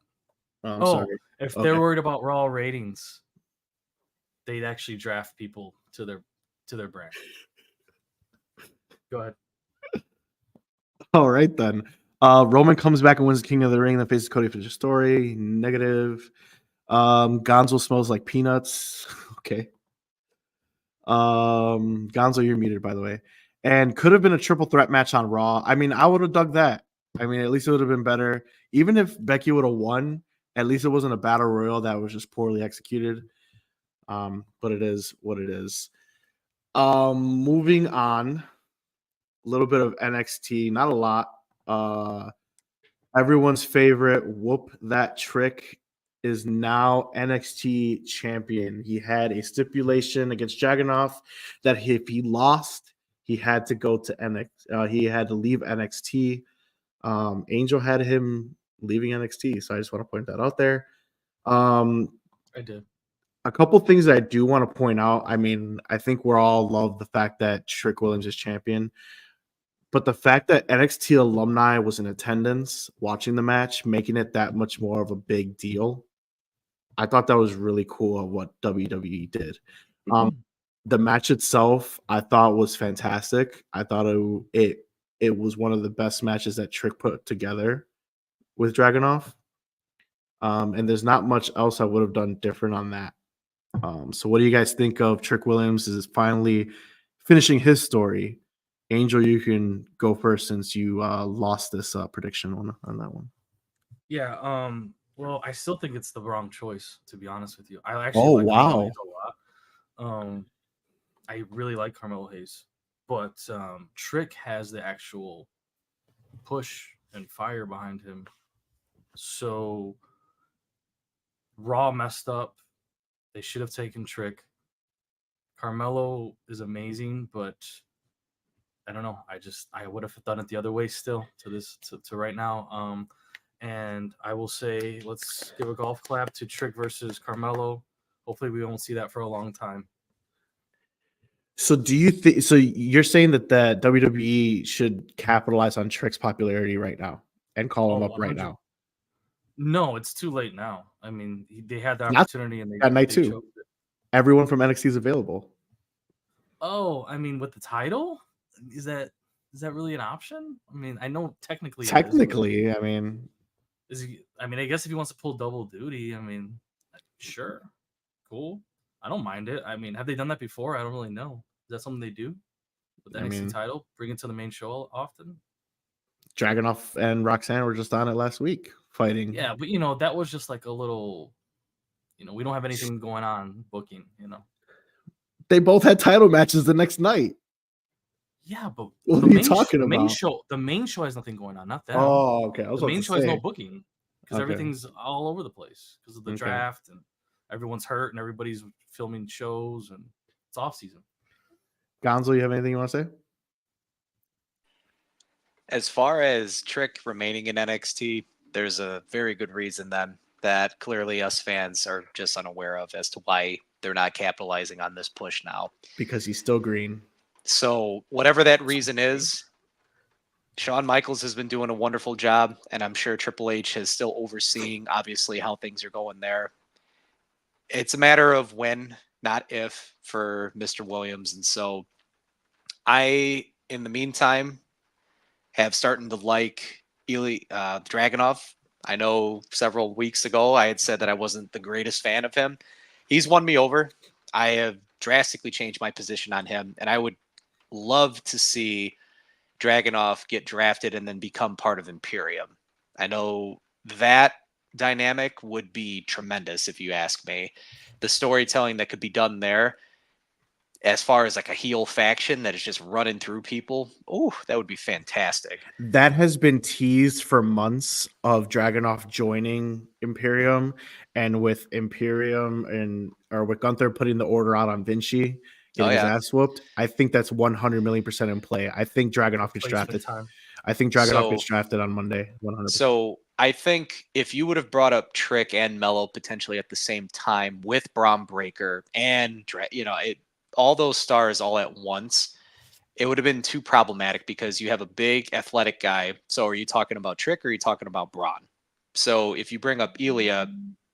Speaker 1: I'm sorry.
Speaker 2: If they're worried about Raw ratings, they'd actually draft people to their brand. Go ahead.
Speaker 1: All right, then. Roman comes back and wins King of the Ring, then faces Cody for the story. Negative. Gonzo smells like peanuts. Okay. Gonzo, you're muted, by the way. And could have been a triple threat match on Raw. I mean, I would have dug that. I mean, at least it would have been better. Even if Becky would have won, at least it wasn't a battle royal that was just poorly executed. But it is what it is. Moving on. A little bit of NXT, not a lot. Everyone's favorite Whoop That Trick is now NXT champion. He had a stipulation against Dragunov that if he lost, he had to go to NXT. He had to leave NXT. Angel had him leaving NXT, so I just want to point that out there.
Speaker 2: I did.
Speaker 1: A couple things that I do want to point out. I mean, I think we're all love the fact that Trick Williams is champion. But the fact that NXT alumni was in attendance watching the match, making it that much more of a big deal, I thought that was really cool of what WWE did. The match itself, I thought was fantastic. I thought it was one of the best matches that Trick put together with Dragunov. And there's not much else I would have done different on that. So what do you guys think of Trick Williams is finally finishing his story? Angel, you can go first since you lost this prediction on that one.
Speaker 2: Yeah. Well, I still think it's the wrong choice, to be honest with you. I actually like Carmelo Hayes a lot. I really like Carmelo Hayes, but Trick has the actual push and fire behind him. So Raw messed up. They should have taken Trick. Carmelo is amazing, but I don't know. I would have done it the other way still to right now. And I will say, let's give a golf clap to Trick versus Carmelo. Hopefully we won't see that for a long time.
Speaker 1: So do you think, so you're saying that the WWE should capitalize on Trick's popularity right now and call him up right now?
Speaker 2: No, it's too late now. I mean, they had the opportunity and they
Speaker 1: chose it. Everyone from NXT is available.
Speaker 2: Oh, I mean, with the title, is that really an option? I mean, I know technically.
Speaker 1: I mean,
Speaker 2: I guess if he wants to pull double duty, I mean, sure, cool. I don't mind it. I mean, have they done that before? I don't really know. Is that something they do with the NXT title? Bring it to the main show often?
Speaker 1: Dragunov and Roxanne were just on it last week fighting.
Speaker 2: Yeah, but that was just like a little we don't have anything going on booking.
Speaker 1: They both had title matches the next night.
Speaker 2: Yeah, but
Speaker 1: What
Speaker 2: the
Speaker 1: are you
Speaker 2: main
Speaker 1: talking
Speaker 2: the main
Speaker 1: about?
Speaker 2: show the main show has nothing going on. Not them.
Speaker 1: Oh, okay. I was
Speaker 2: The
Speaker 1: about
Speaker 2: main
Speaker 1: to
Speaker 2: show has no
Speaker 1: say.
Speaker 2: booking because
Speaker 1: Okay.
Speaker 2: everything's all over the place because of the
Speaker 1: Okay.
Speaker 2: draft and everyone's hurt and everybody's filming shows and it's off season.
Speaker 1: Gonzo, you have anything you want to say?
Speaker 3: As far as Trick remaining in NXT, there's a very good reason then that clearly us fans are just unaware of as to why they're not capitalizing on this push now.
Speaker 1: Because he's still green.
Speaker 3: So whatever that reason is, Shawn Michaels has been doing a wonderful job, and I'm sure Triple H is still overseeing, obviously, how things are going there. It's a matter of when, not if, for Mr. Williams. And so I, in the meantime, have started to like Dragunov. I know several weeks ago I had said that I wasn't the greatest fan of him. He's won me over. I have drastically changed my position on him, and I would love to see Dragunov get drafted and then become part of Imperium. I know that dynamic would be tremendous if you ask me. The storytelling that could be done there, as far as like a heel faction that is just running through people, that would be fantastic.
Speaker 1: That has been teased for months of Dragunov joining Imperium, and with Imperium or with Gunther putting the order out on Vinci, getting his ass whooped. I think that's 100 million% in play. I think Dragunov gets drafted. I think Dragunov gets drafted on Monday. 100%.
Speaker 3: So I think if you would have brought up Trick and Mello potentially at the same time with Braun Breaker and all those stars all at once, it would have been too problematic because you have a big athletic guy. So are you talking about Trick or are you talking about Braun? So if you bring up Ilya,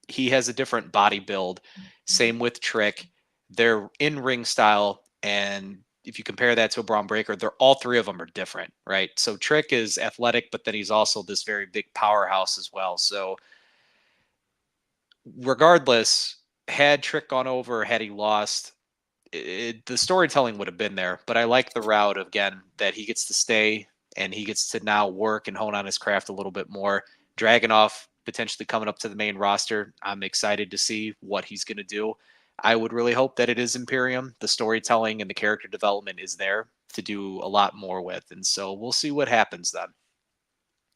Speaker 3: he has a different body build. Same with Trick. Their in-ring style, and if you compare that to a Braun Breaker, all three of them are different, right? So Trick is athletic, but then he's also this very big powerhouse as well. So regardless, had Trick gone over, had he lost, the storytelling would have been there. But I like the route, again, that he gets to stay and he gets to now work and hone on his craft a little bit more. Dragunov potentially coming up to the main roster. I'm excited to see what he's going to do. I would really hope that it is Imperium. The storytelling and the character development is there to do a lot more with. And so we'll see what happens then.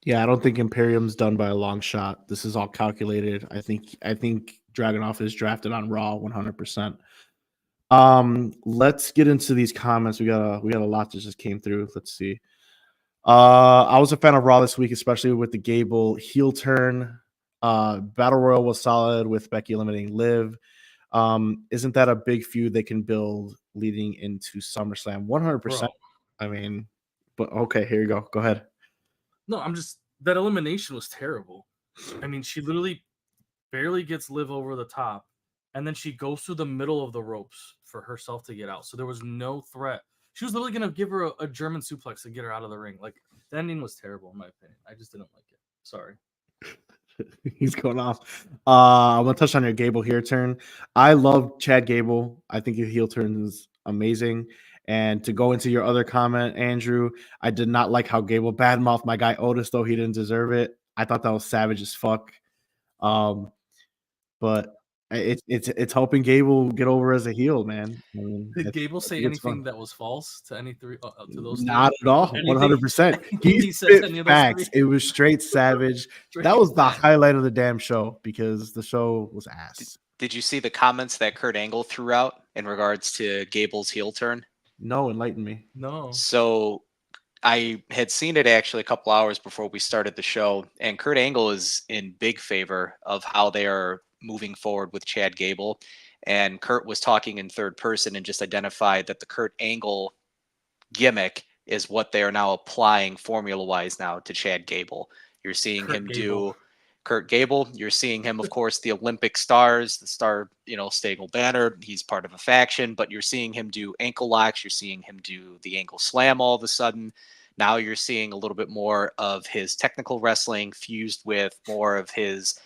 Speaker 1: Yeah, I don't think Imperium's done by a long shot. This is all calculated. I think Dragunov is drafted on Raw 100%. Let's get into these comments. We got a lot that just came through. Let's see. I was a fan of Raw this week, especially with the Gable heel turn. Battle Royal was solid with Becky eliminating Liv. Isn't that a big feud they can build leading into SummerSlam? 100%. I mean, but okay, here you go. Go ahead.
Speaker 2: No, that elimination was terrible. I mean, she literally barely gets Liv over the top, and then she goes through the middle of the ropes for herself to get out. So there was no threat. She was literally going to give her a German suplex to get her out of the ring. Like, the ending was terrible, in my opinion. I just didn't like it. Sorry.
Speaker 1: He's going off. I want to touch on your Gable heel turn. I love Chad Gable. I think your heel turn is amazing. And to go into your other comment, Andrew, I did not like how Gable badmouthed my guy Otis, though he didn't deserve it. I thought that was savage as fuck. But it's helping Gable get over as a heel, man. I mean,
Speaker 2: did Gable say anything that was false to any three? To those
Speaker 1: not
Speaker 2: three?
Speaker 1: At all. 100%. He
Speaker 2: said
Speaker 1: spit facts. It was straight savage. That was the highlight of the damn show because the show was ass.
Speaker 3: Did you see the comments that Kurt Angle threw out in regards to Gable's heel turn?
Speaker 1: No, enlighten me.
Speaker 2: No.
Speaker 3: So I had seen it actually a couple hours before we started the show, and Kurt Angle is in big favor of how they are moving forward with Chad Gable. And Kurt was talking in third person and just identified that the Kurt Angle gimmick is what they are now applying formula-wise now to Chad Gable. You're seeing him do Kurt Gable. You're seeing him, of course, the Olympic stars, the star, Stable Banner. He's part of a faction, but you're seeing him do ankle locks. You're seeing him do the ankle slam all of a sudden. Now you're seeing a little bit more of his technical wrestling fused with more of his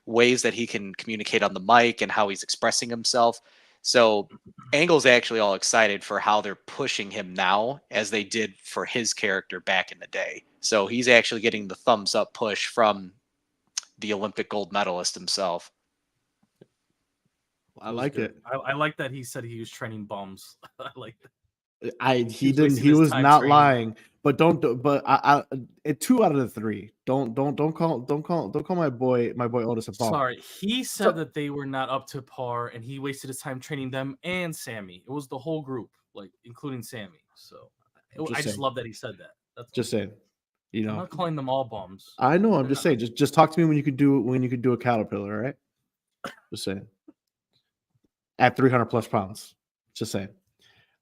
Speaker 3: ways that he can communicate on the mic and how he's expressing himself. So Angle's actually all excited for how they're pushing him now as they did for his character back in the day. So he's actually getting the thumbs up push from the Olympic gold medalist himself.
Speaker 1: I like
Speaker 2: good.
Speaker 1: it.
Speaker 2: I like that he said he was training bums. I like that.
Speaker 1: He
Speaker 2: was
Speaker 1: didn't.
Speaker 2: wasting
Speaker 1: He
Speaker 2: his
Speaker 1: was
Speaker 2: time
Speaker 1: not
Speaker 2: training.
Speaker 1: lying. But it 2 out of the 3. Don't call my boy Otis a bum.
Speaker 2: Sorry, he said that they were not up to par, and he wasted his time training them and Sammy. It was the whole group, like including Sammy. So I just love that he said that. That's
Speaker 1: Just saying. You
Speaker 2: I'm
Speaker 1: know,
Speaker 2: not calling them all bums.
Speaker 1: I know. I'm
Speaker 2: They're
Speaker 1: just
Speaker 2: not.
Speaker 1: saying. Just talk to me when you could do a caterpillar. All right. Just saying. At 300 plus pounds. Just saying.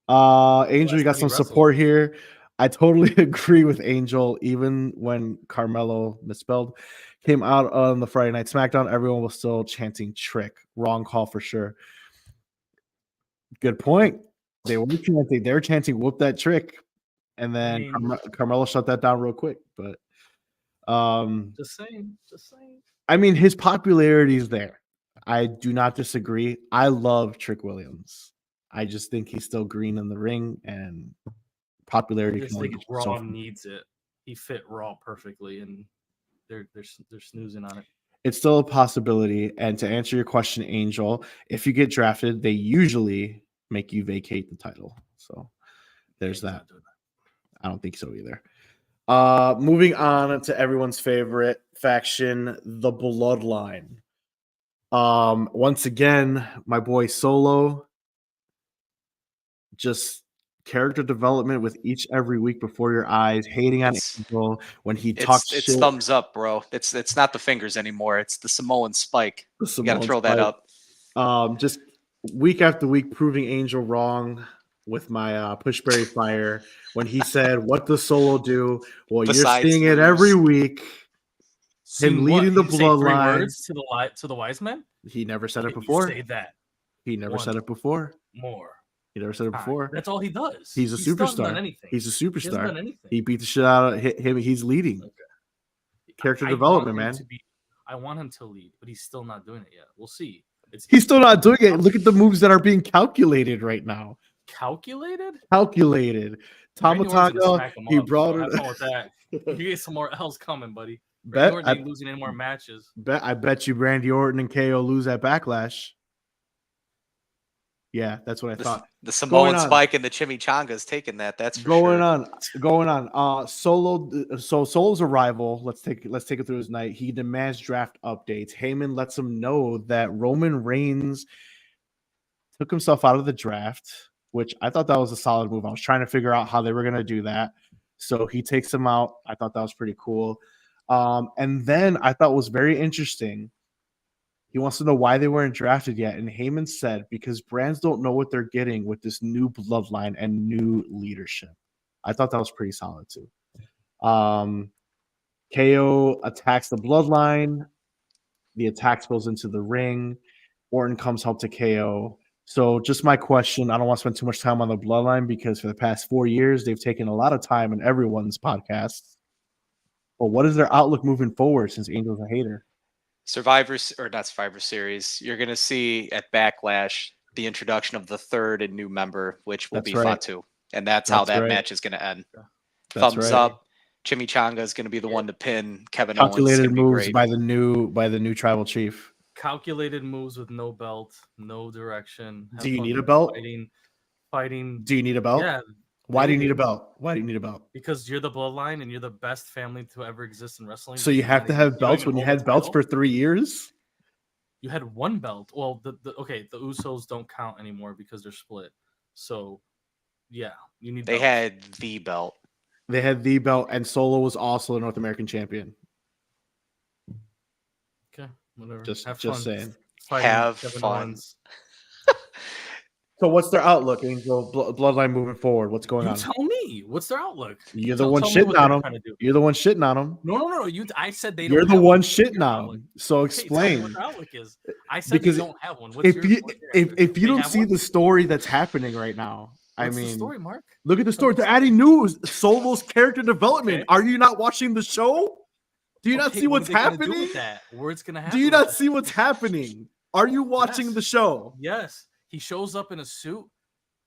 Speaker 1: Angel, you got some support here. I totally agree with Angel. Even when Carmelo misspelled came out on the Friday Night SmackDown, everyone was still chanting "trick." Wrong call for sure. Good point. They were chanting "whoop that trick," and then Carmelo shut that down real quick. But
Speaker 2: just saying.
Speaker 1: I mean, his popularity is there. I do not disagree. I love Trick Williams. I just think he's still green in the ring, and popularity can only get you so far.
Speaker 2: Needs it. He fit Raw perfectly, and they're snoozing on it.
Speaker 1: It's still a possibility. And to answer your question, Angel, if you get drafted, they usually make you vacate the title. So there's that. I don't think so either. Moving on to everyone's favorite faction, the Bloodline. Once again, my boy Solo, just character development with every week before your eyes, hating on Angel when he talks
Speaker 3: it's
Speaker 1: shit.
Speaker 3: Thumbs up, bro. It's not the fingers anymore. It's the Samoan spike. You got to throw that up.
Speaker 1: Just week after week proving Angel wrong with my Pushberry Fire when he said, "What does Solo do?" Well,
Speaker 3: Besides
Speaker 1: you're seeing it every week. Him leading the Bloodline.
Speaker 2: To the wise men.
Speaker 1: He never said it before.
Speaker 2: Say that.
Speaker 1: He never said it before.
Speaker 2: More.
Speaker 1: He never said it before.
Speaker 2: That's all he does.
Speaker 1: He's a superstar. He's a superstar. He beat the shit out of him. He's leading. Okay. Character development, man.
Speaker 2: I want him to lead, but he's still not doing it yet. We'll see.
Speaker 1: He's still not doing it. Look at the moves that are being calculated right now.
Speaker 2: Calculated.
Speaker 1: Tomatonga, he brought it.
Speaker 2: Have fun with that. You get some more L's coming, buddy. Randy Orton ain't losing any more matches.
Speaker 1: I bet you Randy Orton and KO lose at Backlash. Yeah, that's what I thought.
Speaker 3: The Samoan spike and the chimichangas taking that. That's for
Speaker 1: going on. Solo's arrival. Let's take it through his night. He demands draft updates. Heyman lets him know that Roman Reigns took himself out of the draft, which I thought that was a solid move. I was trying to figure out how they were gonna do that. So he takes him out. I thought that was pretty cool. And then I thought was very interesting. He wants to know why they weren't drafted yet. And Heyman said, because brands don't know what they're getting with this new bloodline and new leadership. I thought that was pretty solid too. KO attacks the bloodline. The attack spills into the ring. Orton comes help to KO. So just my question, I don't want to spend too much time on the bloodline because for the past 4 years, they've taken a lot of time in everyone's podcasts. But what is their outlook moving forward since Angel's a hater?
Speaker 3: Not Survivor Series. You're going to see at Backlash the introduction of the third and new member, which will be Fatu. And that's how that match is going to end. Thumbs up. Chimichanga is going to be the one to pin Kevin Owens.
Speaker 1: Calculated moves by the new tribal chief.
Speaker 2: Calculated moves with no belt, no direction.
Speaker 1: Do you need a belt?
Speaker 2: Fighting.
Speaker 1: Do you need a belt?
Speaker 2: Yeah.
Speaker 1: Why do you need a belt? Why do you need a belt?
Speaker 2: Because you're the bloodline and you're the best family to ever exist in wrestling.
Speaker 1: So you have to have belts when you had belts for 3 years?
Speaker 2: You had one belt. Well, the Usos don't count anymore because they're split. So, yeah, you need.
Speaker 3: They had the belt.
Speaker 1: They had the belt, and Solo was also the North American champion.
Speaker 2: Okay, whatever.
Speaker 1: Just saying.
Speaker 3: Have fun.
Speaker 1: So what's their outlook, Angel? Bloodline moving forward. What's going on?
Speaker 2: Tell me. What's their outlook?
Speaker 1: You're the one shitting on them. You're the one shitting on them.
Speaker 2: No. I said they don't.
Speaker 1: You're the one shitting on them. So explain.
Speaker 2: What their outlook is. I said they don't have one.
Speaker 1: If you don't see the story that's happening right now,
Speaker 2: What's the story, Mark?
Speaker 1: Look at the story. They're adding news. Solo's character development. Okay. Are you not watching the show? Do you not see what's happening?
Speaker 2: What's gonna happen?
Speaker 1: Do you not see what's happening? Are you watching the show?
Speaker 2: Yes. He shows up in a suit,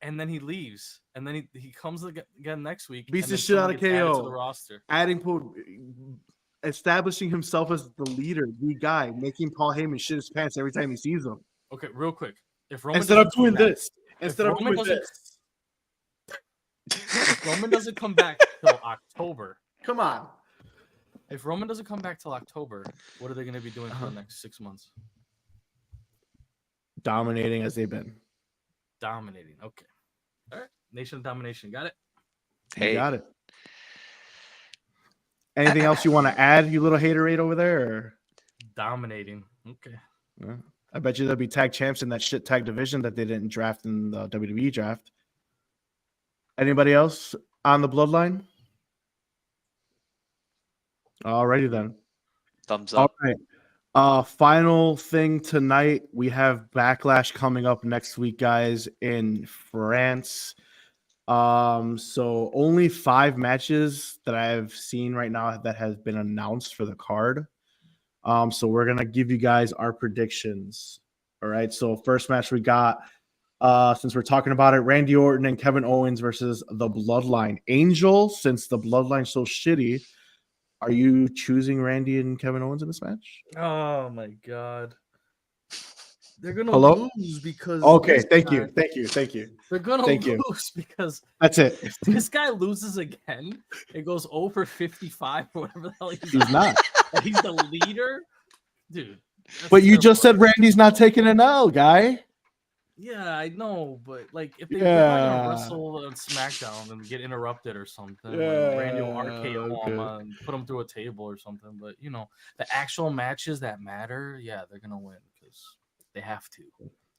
Speaker 2: and then he leaves, and then he comes again next week.
Speaker 1: Beats the shit out of KO.
Speaker 2: To the roster.
Speaker 1: Establishing himself as the leader, the guy, making Paul Heyman shit his pants every time he sees him.
Speaker 2: Okay, real quick. If Roman
Speaker 1: Instead of
Speaker 2: doesn't come
Speaker 1: doing
Speaker 2: back-
Speaker 1: this, instead of
Speaker 2: Roman
Speaker 1: doing
Speaker 2: doesn't-
Speaker 1: this.
Speaker 2: if Roman doesn't come back till October,
Speaker 1: Come on.
Speaker 2: if Roman doesn't come back till October, what are they going to be doing for the next 6 months?
Speaker 1: Dominating as they've been.
Speaker 2: Dominating. Okay. All right. Nation of Domination. Got it?
Speaker 1: You
Speaker 3: Hey,
Speaker 1: got it. Anything else you want to add, you little haterade over there? Or?
Speaker 2: Dominating. Okay.
Speaker 1: Yeah. I bet you there'll be tag champs in that shit tag division that they didn't draft in the WWE draft. Anybody else on the bloodline? Alrighty then.
Speaker 3: thumbs
Speaker 1: All
Speaker 3: up.
Speaker 1: right. Final thing tonight. We have Backlash coming up next week, guys, in France. So only 5 matches that I've seen right now that has been announced for the card. So we're gonna give you guys our predictions. All right. So first match we got, since we're talking about it, Randy Orton and Kevin Owens versus the Bloodline. Angel, since the Bloodline's so shitty, are you choosing Randy and Kevin Owens in this match?
Speaker 2: Oh, my God. They're going to
Speaker 1: Hello?
Speaker 2: lose because.
Speaker 1: Okay,
Speaker 2: this
Speaker 1: thank
Speaker 2: guy-
Speaker 1: you.
Speaker 2: They're going to
Speaker 1: Thank you.
Speaker 2: lose because
Speaker 1: That's it.
Speaker 2: if this guy loses again, it goes over 55 or whatever the hell
Speaker 1: He's
Speaker 2: at,
Speaker 1: not.
Speaker 2: and he's the leader. Dude. that's
Speaker 1: But you just
Speaker 2: terrible.
Speaker 1: said Randy's not taking an L, guy.
Speaker 2: Yeah, I know, but like if they're not
Speaker 1: Yeah.
Speaker 2: gonna wrestle on SmackDown and get interrupted or something, like Randy will RKO him
Speaker 1: okay.
Speaker 2: and put him through a table or something. But you know, the actual matches that matter, yeah, they're gonna win because they have to.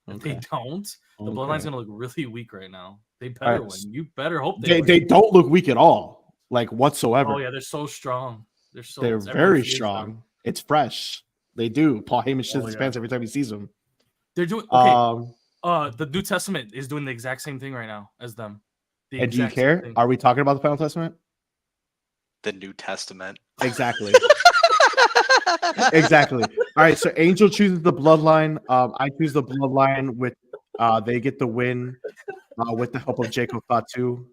Speaker 2: If they don't, the Bloodline's gonna look really weak right now. They better
Speaker 1: Alright.
Speaker 2: win. You better hope they
Speaker 1: They
Speaker 2: win.
Speaker 1: don't look weak at all, like whatsoever.
Speaker 2: Oh yeah, they're so strong. They're everyone
Speaker 1: very
Speaker 2: fears them.
Speaker 1: strong. It's fresh. They do. Paul Heyman shits
Speaker 2: Oh,
Speaker 1: his
Speaker 2: yeah.
Speaker 1: pants every time he sees them.
Speaker 2: They're doing okay.
Speaker 1: Um,
Speaker 2: The New Testament is doing the exact same thing right now as them. The
Speaker 1: and do you
Speaker 2: exact same
Speaker 1: care?
Speaker 2: thing.
Speaker 1: Are we talking about the Final Testament?
Speaker 3: The New Testament.
Speaker 1: Exactly. Exactly. All right. So Angel chooses the Bloodline. I choose the Bloodline with. They get the win with the help of Jacob Fatu.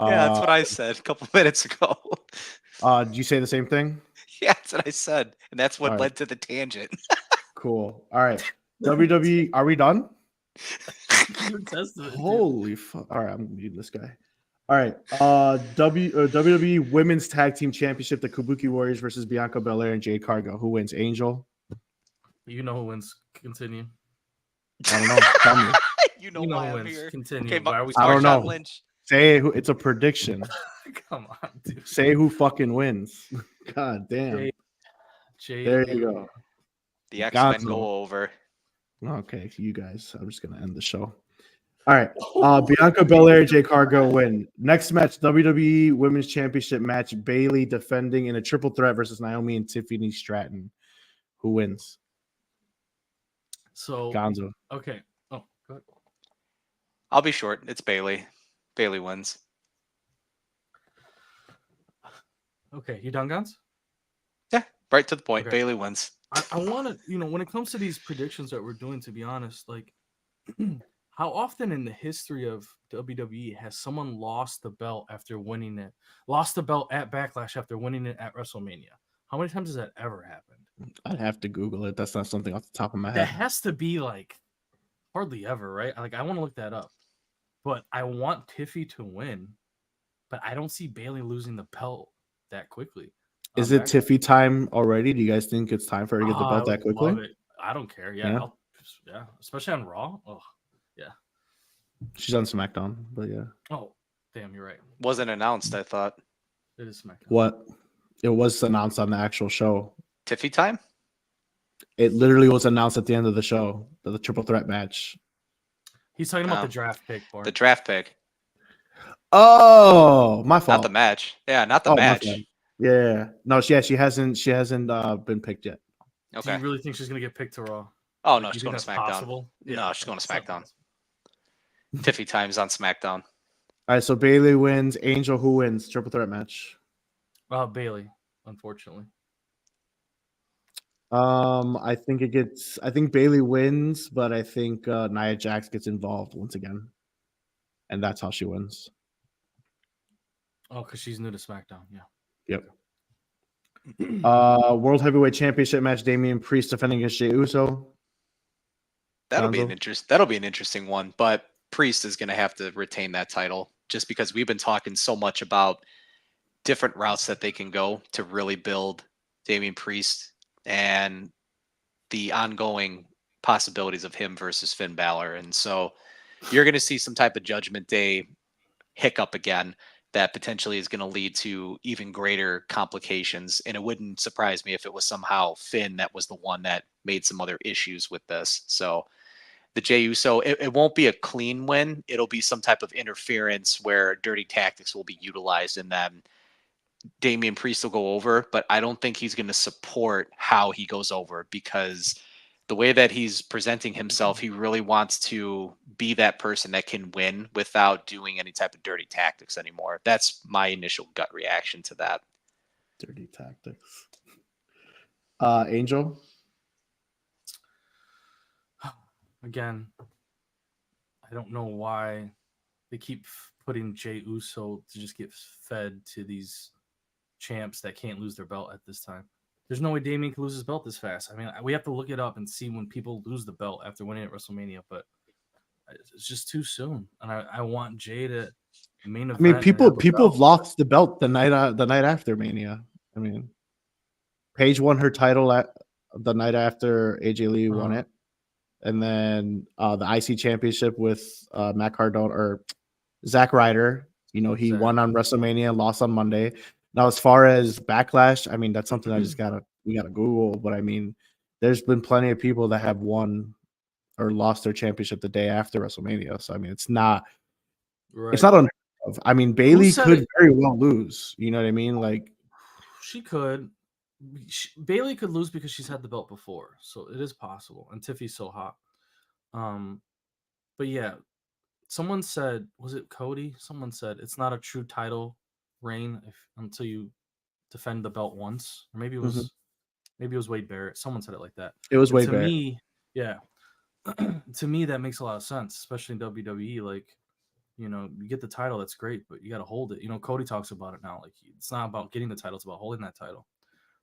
Speaker 3: Yeah, that's what I said a couple minutes ago.
Speaker 1: Did you say the same thing?
Speaker 3: Yeah, that's what I said. And that's what
Speaker 1: All right.
Speaker 3: led to the tangent.
Speaker 1: Cool. All right. WWE. Are we done?
Speaker 2: New Testament, dude.
Speaker 1: Holy fuck! All right, I'm muting this guy. All right. WWE Women's Tag Team Championship: the Kabuki Warriors versus Bianca Belair and Jade Cargo. Who wins? Angel.
Speaker 2: You know who wins. Continue.
Speaker 1: I don't know. Tell me.
Speaker 3: You know
Speaker 2: You know
Speaker 3: why
Speaker 2: who
Speaker 3: I'm
Speaker 2: wins.
Speaker 3: here.
Speaker 2: Continue.
Speaker 3: Okay,
Speaker 2: Why are we
Speaker 1: I don't
Speaker 3: Marshawn
Speaker 1: know.
Speaker 3: Lynch.
Speaker 1: Say who. It's a prediction.
Speaker 2: Come on, dude.
Speaker 1: Say who fucking wins. God damn.
Speaker 2: Jade
Speaker 1: There you go.
Speaker 3: The X-Men
Speaker 1: Gonzo.
Speaker 3: go over.
Speaker 1: Okay, you guys. I'm just gonna end the show. All right. Bianca Belair, Jade Cargo win. Next match: WWE Women's Championship match. Bayley defending in a triple threat versus Naomi and Tiffany Stratton. Who wins?
Speaker 2: So
Speaker 1: Gonzo.
Speaker 2: okay. Oh, go ahead.
Speaker 3: I'll be short. It's Bailey. Bailey wins.
Speaker 2: Okay, you done, Guns?
Speaker 3: Yeah, right to the point.
Speaker 2: Okay.
Speaker 3: Bailey wins.
Speaker 2: I want to, when it comes to these predictions that we're doing, to be honest, like, how often in the history of WWE has someone lost the belt after winning it? Lost the belt at Backlash after winning it at WrestleMania? How many times has that ever happened?
Speaker 1: I'd have to Google it. That's not something off the top of my
Speaker 2: That
Speaker 1: head.
Speaker 2: has to be like hardly ever, right? Like, I want to look that up, but I want Tiffy to win, but I don't see Bailey losing the belt that quickly.
Speaker 1: Is it Tiffy time already? Do you guys think it's time for her to get the belt that quickly?
Speaker 2: Love it. I don't care. Yeah,
Speaker 1: Yeah?
Speaker 2: especially on Raw. Oh,
Speaker 1: She's on SmackDown, but yeah.
Speaker 2: oh, damn, you're right.
Speaker 3: Wasn't announced, I thought.
Speaker 2: It is SmackDown.
Speaker 1: What? It was announced on the actual show.
Speaker 3: Tiffy time?
Speaker 1: It literally was announced at the end of the show, the triple threat match.
Speaker 2: He's talking about
Speaker 3: Oh.
Speaker 2: the draft pick for
Speaker 3: The draft pick.
Speaker 1: Oh, my fault.
Speaker 3: Not the match. Yeah, not the
Speaker 1: Oh, my
Speaker 3: match.
Speaker 1: fault. Yeah. No, she hasn't been picked yet.
Speaker 2: Do
Speaker 3: Okay.
Speaker 2: you really think she's gonna get picked to Raw?
Speaker 3: Oh,
Speaker 2: Like,
Speaker 3: no,
Speaker 2: you
Speaker 3: she's
Speaker 2: think
Speaker 3: going to
Speaker 2: that's
Speaker 3: SmackDown.
Speaker 2: possible?
Speaker 3: No, she's going to
Speaker 2: that's not
Speaker 3: SmackDown.
Speaker 2: possible.
Speaker 3: Tiffy time's on SmackDown.
Speaker 1: All right, so Bailey wins. Angel, who wins? Triple threat match.
Speaker 2: Bailey, unfortunately.
Speaker 1: I think Bailey wins, but I think Nia Jax gets involved once again. And that's how she wins.
Speaker 2: Oh, because she's new to SmackDown. Yeah.
Speaker 1: Yep. World Heavyweight Championship match, Damian Priest defending against Jey Uso.
Speaker 3: That'll be
Speaker 1: Gonzo?
Speaker 3: that'll be an interesting one. But Priest is going to have to retain that title just because we've been talking so much about different routes that they can go to really build Damian Priest and the ongoing possibilities of him versus Finn Balor. And so you're going to see some type of Judgment Day hiccup again that potentially is going to lead to even greater complications. And it wouldn't surprise me if it was somehow Finn that was the one that made some other issues with this. So the Jey Uso, it won't be a clean win. It'll be some type of interference where dirty tactics will be utilized, and then Damian Priest will go over, but I don't think he's going to support how he goes over because the way that he's presenting himself, he really wants to be that person that can win without doing any type of dirty tactics anymore. That's my initial gut reaction to that.
Speaker 1: Dirty tactics. Angel?
Speaker 2: Again, I don't know why they keep putting Jey Uso to just get fed to these champs that can't lose their belt at this time. There's no way Damian can lose his belt this fast. I mean, we have to look it up and see when people lose the belt after winning at WrestleMania, but it's just too soon. And I want Jey to main event.
Speaker 1: I mean, people have lost the belt the night after Mania. I mean, Paige won her title at the night after AJ Lee won it, and then the IC championship with Matt Cardona or Zack Ryder. You know, he won on WrestleMania, lost on Monday. Now, as far as Backlash, I mean, that's something we gotta Google. But I mean, there's been plenty of people that have won or lost their championship the day after WrestleMania. So I mean, it's not unheard of. I mean, Bayley could very well lose. You know what I mean? Like,
Speaker 2: she could. Bayley could lose because she's had the belt before, so it is possible. And Tiffy's so hot. But yeah, someone said, was it Cody? Someone said it's not a true title reign until you defend the belt once, or maybe it was Wade Barrett. Someone said it like that.
Speaker 1: It was Wade
Speaker 2: to
Speaker 1: Barrett.
Speaker 2: Me, yeah. To me, that makes a lot of sense, especially in WWE. Like, you know, you get the title, that's great, but you got to hold it. You know, Cody talks about it now. Like, it's not about getting the title; it's about holding that title.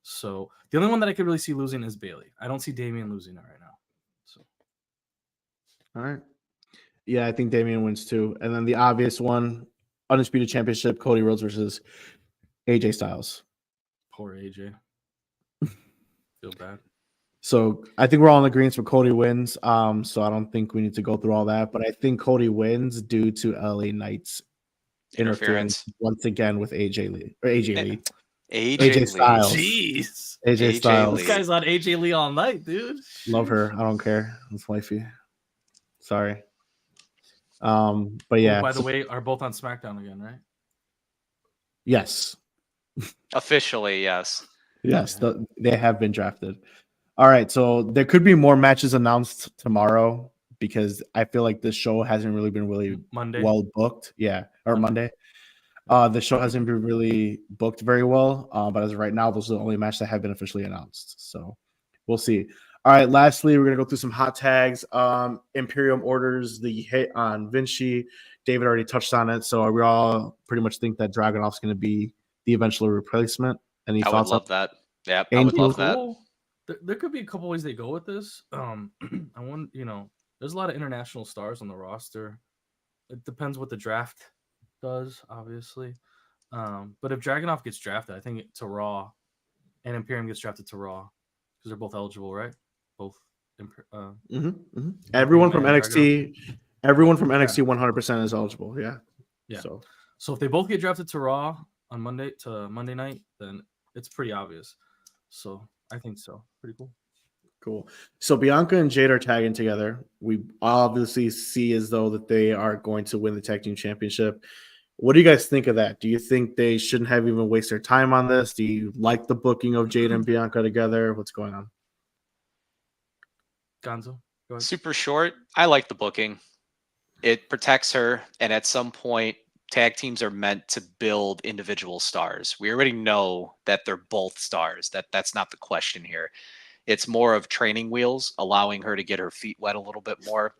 Speaker 2: So the only one that I could really see losing is Bayley. I don't see Damian losing it right now. So,
Speaker 1: all right, yeah, I think Damian wins too, and then the obvious one. Undisputed Championship, Cody Rhodes versus AJ Styles.
Speaker 2: Poor AJ. Feel bad.
Speaker 1: So I think we're all in agreement for Cody wins. So I don't think we need to go through all that, but I think Cody wins due to LA Knight's interference once again with AJ Lee or AJ Styles.
Speaker 2: Jeez.
Speaker 1: AJ Styles.
Speaker 2: This guy's on AJ Lee all night, dude.
Speaker 1: Love her. I don't care. It's wifey. Sorry. But yeah.
Speaker 2: By the way, are both on SmackDown again, right?
Speaker 1: Yes.
Speaker 3: Officially, yes.
Speaker 1: Yes, they have been drafted. All right, so there could be more matches announced tomorrow because I feel like this show hasn't really been well booked. Yeah, or Monday. The show hasn't been really booked very well, but as of right now, those are the only matches that have been officially announced. So we'll see. All right, lastly, we're going to go through some hot tags. Imperium orders the hit on Vinci. David already touched on it, so we all pretty much think that Dragunov's going to be the eventual replacement. Any thoughts?
Speaker 3: I would love that. Yeah,
Speaker 1: Angel?
Speaker 3: I would love that.
Speaker 2: There could be a couple ways they go with this. I want, there's a lot of international stars on the roster. It depends what the draft does, obviously. But if Dragunov gets drafted, I think to Raw, and Imperium gets drafted to Raw because they're both eligible, right? Both.
Speaker 1: Everyone from NXT, 100% is eligible. Yeah.
Speaker 2: Yeah. So if they both get drafted to Raw on Monday night, then it's pretty obvious. So I think so. Pretty cool.
Speaker 1: Cool. So Bianca and Jade are tagging together. We obviously see as though that they are going to win the tag team championship. What do you guys think of that? Do you think they shouldn't have even wasted their time on this? Do you like the booking of Jade and Bianca together? What's going on?
Speaker 2: Gonzo, go ahead.
Speaker 3: Super short. I like the booking. It protects her, and at some point, tag teams are meant to build individual stars. We already know that they're both stars. That's not the question here. It's more of training wheels, allowing her to get her feet wet a little bit more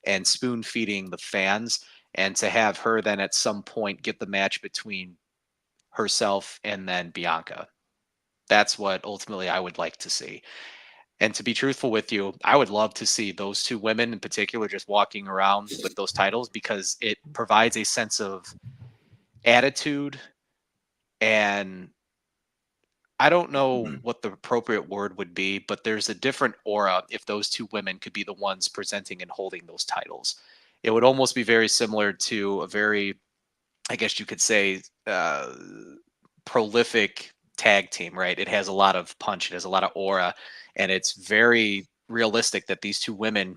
Speaker 3: and spoon feeding the fans, and to have her then at some point get the match between herself and then Bianca. That's what ultimately I would like to see. And to be truthful with you, I would love to see those two women in particular just walking around with those titles, because it provides a sense of attitude, and I don't know what the appropriate word would be, but there's a different aura if those two women could be the ones presenting and holding those titles. It would almost be very similar to a very, I guess you could say, prolific tag team, right? It has a lot of punch, it has a lot of aura, and it's very realistic that these two women,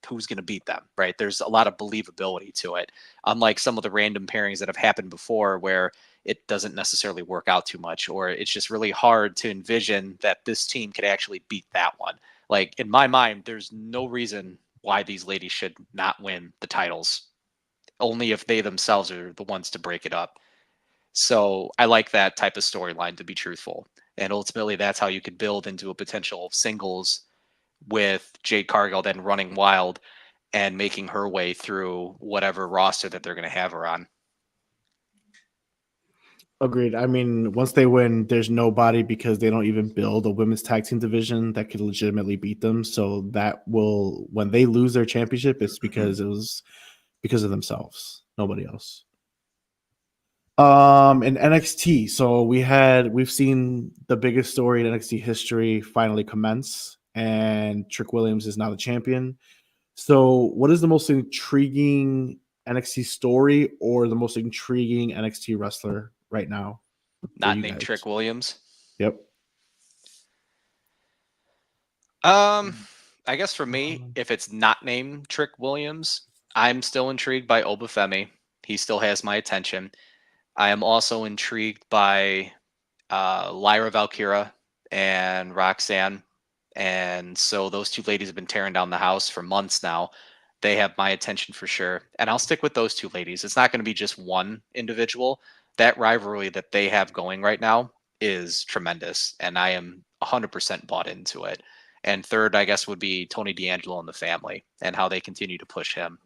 Speaker 3: who's going to beat them, right? There's a lot of believability to it, unlike some of the random pairings that have happened before where it doesn't necessarily work out too much, or it's just really hard to envision that this team could actually beat that one. Like, in my mind, there's no reason why these ladies should not win the titles, only if they themselves are the ones to break it up. So I like that type of storyline, to be truthful. And ultimately, that's how you could build into a potential singles with Jade Cargill then running wild and making her way through whatever roster that they're going to have her on.
Speaker 1: Agreed. I mean, once they win, there's nobody, because they don't even build a women's tag team division that could legitimately beat them. So that will, when they lose their championship, it's because it was because of themselves, nobody else. In NXT, so we've seen the biggest story in NXT history finally commence, and Trick Williams is now the champion. So what is the most intriguing NXT story, or the most intriguing NXT wrestler right now?
Speaker 3: Not named Trick Williams.
Speaker 1: Yep.
Speaker 3: I guess for me, if it's not named Trick Williams, I'm still intrigued by Obafemi. He still has my attention. I am also intrigued by Lyra Valkyria and Roxanne. And so those two ladies have been tearing down the house for months now. They have my attention for sure. And I'll stick with those two ladies. It's not going to be just one individual. That rivalry that they have going right now is tremendous. And I am 100% bought into it. And third, I guess, would be Tony D'Angelo and the family and how they continue to push him.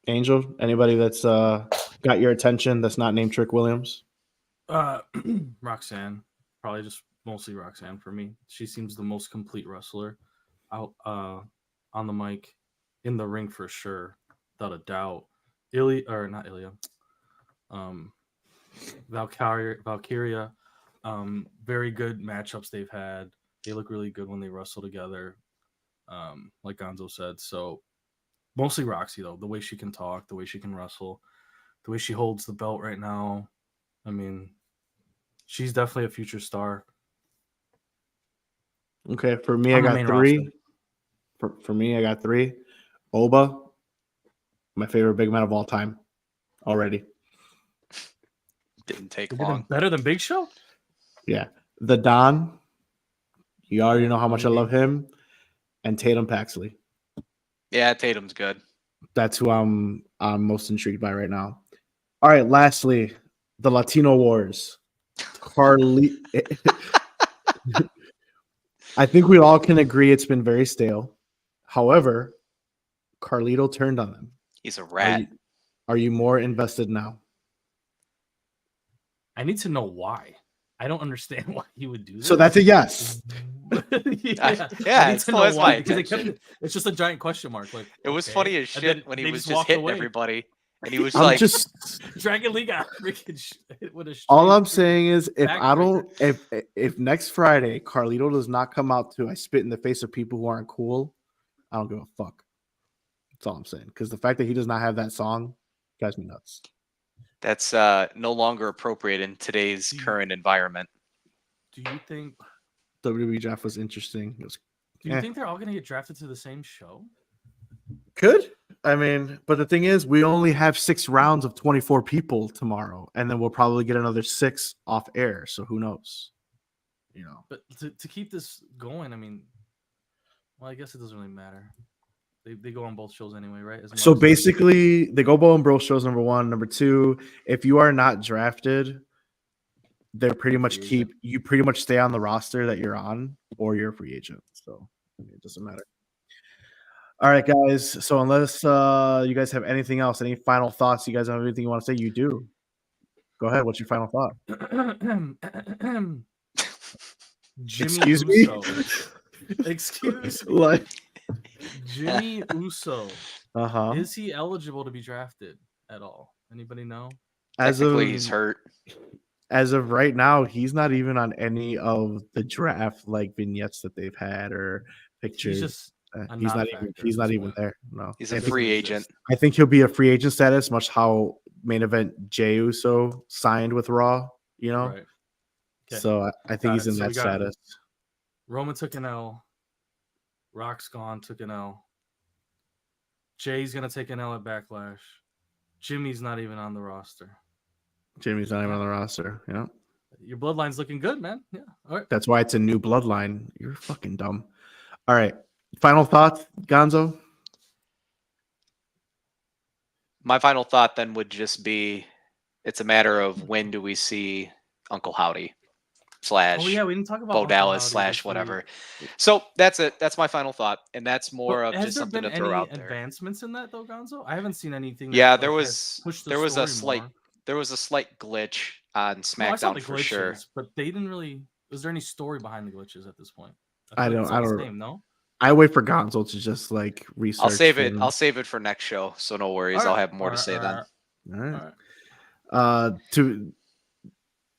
Speaker 1: Angel, anybody that's got your attention that's not named Trick Williams?
Speaker 2: Roxanne. Probably just mostly Roxanne for me. She seems the most complete wrestler out on the mic, in the ring for sure, without a doubt. Valkyria. Very good matchups they've had. They look really good when they wrestle together, like Gonzo said. So mostly Roxy, though. The way she can talk, the way she can wrestle, the way she holds the belt right now. I mean, she's definitely a future star.
Speaker 1: Okay, for me, I got three. For me, I got three. Oba, my favorite big man of all time, already.
Speaker 3: Didn't take long.
Speaker 2: Better than Big Show?
Speaker 1: Yeah. The Don, you already know how much I love him. And Tatum Paxley.
Speaker 3: Yeah, Tatum's good. That's
Speaker 1: who I'm most intrigued by right now. All right, lastly, the Latino Wars. I think we all can agree it's been very stale. However, Carlito turned on them.
Speaker 3: He's a rat.
Speaker 1: Are you more invested now?
Speaker 2: I need to know why. I don't understand why he would do this.
Speaker 1: So that's a yes.
Speaker 3: It's why,
Speaker 2: because it's just a giant question mark. Like,
Speaker 3: it was funny as shit when he was just hitting everybody, and he was
Speaker 2: Dragon League got freaking hit with a.
Speaker 1: All I'm saying is, if next Friday Carlito does not come out to I spit in the face of people who aren't cool, I don't give a fuck. That's all I'm saying. Because the fact that he does not have that song drives me nuts.
Speaker 3: That's no longer appropriate in today's current environment.
Speaker 2: Do you think
Speaker 1: WWE Draft was interesting?
Speaker 2: Do you think they're all going to get drafted to the same show?
Speaker 1: Could. I mean, but the thing is, we only have 6 rounds of 24 people tomorrow, and then we'll probably get another 6 off air. So who knows? You know.
Speaker 2: But to keep this going, I mean, well, I guess it doesn't really matter. They go on both shows anyway, right?
Speaker 1: So basically, they go both on both shows. Number 1, number 2. If you are not drafted, they're pretty much you pretty much stay on the roster that you're on, or you're a free agent. So it doesn't matter. All right, guys. So unless you guys have anything else, any final thoughts, you guys have anything you want to say, you do. Go ahead. What's your final thought?
Speaker 2: Jimmy
Speaker 1: Excuse
Speaker 2: Uso.
Speaker 1: me?
Speaker 2: Excuse me.
Speaker 1: Like,
Speaker 2: Jimmy Uso.
Speaker 1: uh-huh.
Speaker 2: Is he eligible to be drafted at all? Anybody know?
Speaker 3: Technically, he's hurt.
Speaker 1: As of right now, he's not even on any of the draft like vignettes that they've had or pictures.
Speaker 2: He's just
Speaker 1: He's not even. He's not even there. No,
Speaker 3: he's a free agent.
Speaker 1: I think he'll be a free agent status, much how main event Jey Uso signed with Raw. You know,
Speaker 2: Right. Okay.
Speaker 1: So I think he's in
Speaker 2: So
Speaker 1: that status.
Speaker 2: Roman took an L. Rock's gone, took an L. Jay's gonna take an L at Backlash. Jimmy's not even on the roster.
Speaker 1: Jimmy's not even on the roster. Yeah.
Speaker 2: Your bloodline's looking good, man. Yeah. All right.
Speaker 1: That's why it's a new bloodline. You're fucking dumb. All right. Final thoughts, Gonzo?
Speaker 3: My final thought then would just be it's a matter of when do we see Uncle Howdy /
Speaker 2: we didn't talk about
Speaker 3: Bo Dallas / whatever. So that's it. That's my final thought. And that's more of just something to throw out there.
Speaker 2: Advancements in that though, Gonzo? I haven't seen anything.
Speaker 3: Yeah, there was a slight glitch on SmackDown for sure.
Speaker 2: But they didn't really. Was there any story behind the glitches at this point?
Speaker 1: I don't.
Speaker 2: No.
Speaker 1: I wait for Gonzo to just like research.
Speaker 3: I'll save it for next show. So no worries. Right. I'll have more to say then.
Speaker 1: All right.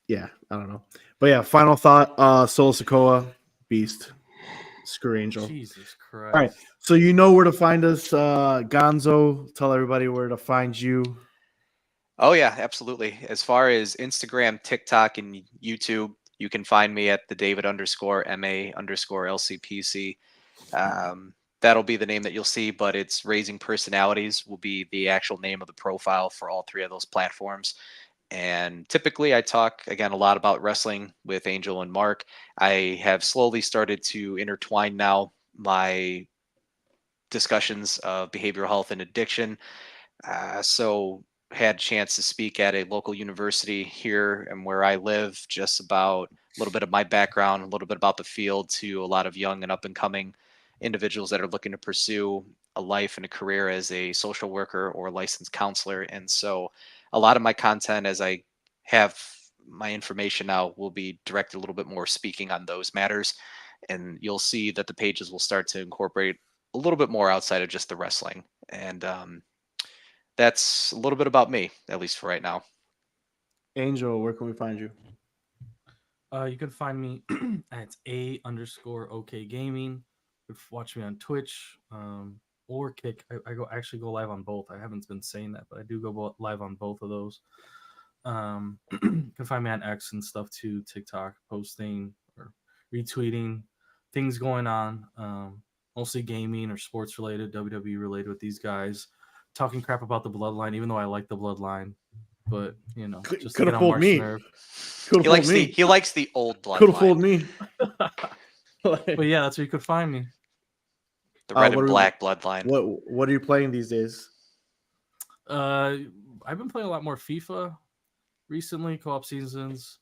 Speaker 1: Yeah, I don't know. But yeah, final thought, Solo Sikoa, Beast, Screw Angel.
Speaker 2: Jesus Christ.
Speaker 1: All right. So you know where to find us, Gonzo. Tell everybody where to find you.
Speaker 3: Oh yeah, absolutely. As far as Instagram, TikTok, and YouTube, you can find me at the David_MA_LCPC. That'll be the name that you'll see, but it's Raising Personalities will be the actual name of the profile for all three of those platforms. And typically I talk, again, a lot about wrestling with Angel and Marc. I have slowly started to intertwine now my discussions of behavioral health and addiction. So had a chance to speak at a local university here and where I live, just about a little bit of my background, a little bit about the field to a lot of young and up and coming individuals that are looking to pursue a life and a career as a social worker or licensed counselor. And so a lot of my content, as I have my information now, will be directed a little bit more speaking on those matters. And you'll see that the pages will start to incorporate a little bit more outside of just the wrestling. And that's a little bit about me, at least for right now.
Speaker 1: Angel, where can we find you?
Speaker 2: You can find me at @A_OK Gaming. You can watch me on Twitch or Kick. I actually go live on both. I haven't been saying that, but I do go live on both of those. You can find me on X and stuff too, TikTok, posting or retweeting things going on, mostly gaming or sports related, WWE related with these guys. Talking crap about the bloodline, even though I like the bloodline, but you know, just
Speaker 1: could have fooled me.
Speaker 3: He likes the old bloodline.
Speaker 1: Could have fooled me.
Speaker 2: But yeah, that's where you could find me.
Speaker 3: The red and black bloodline.
Speaker 1: What are you playing these days?
Speaker 2: I've been playing a lot more FIFA recently, co-op seasons.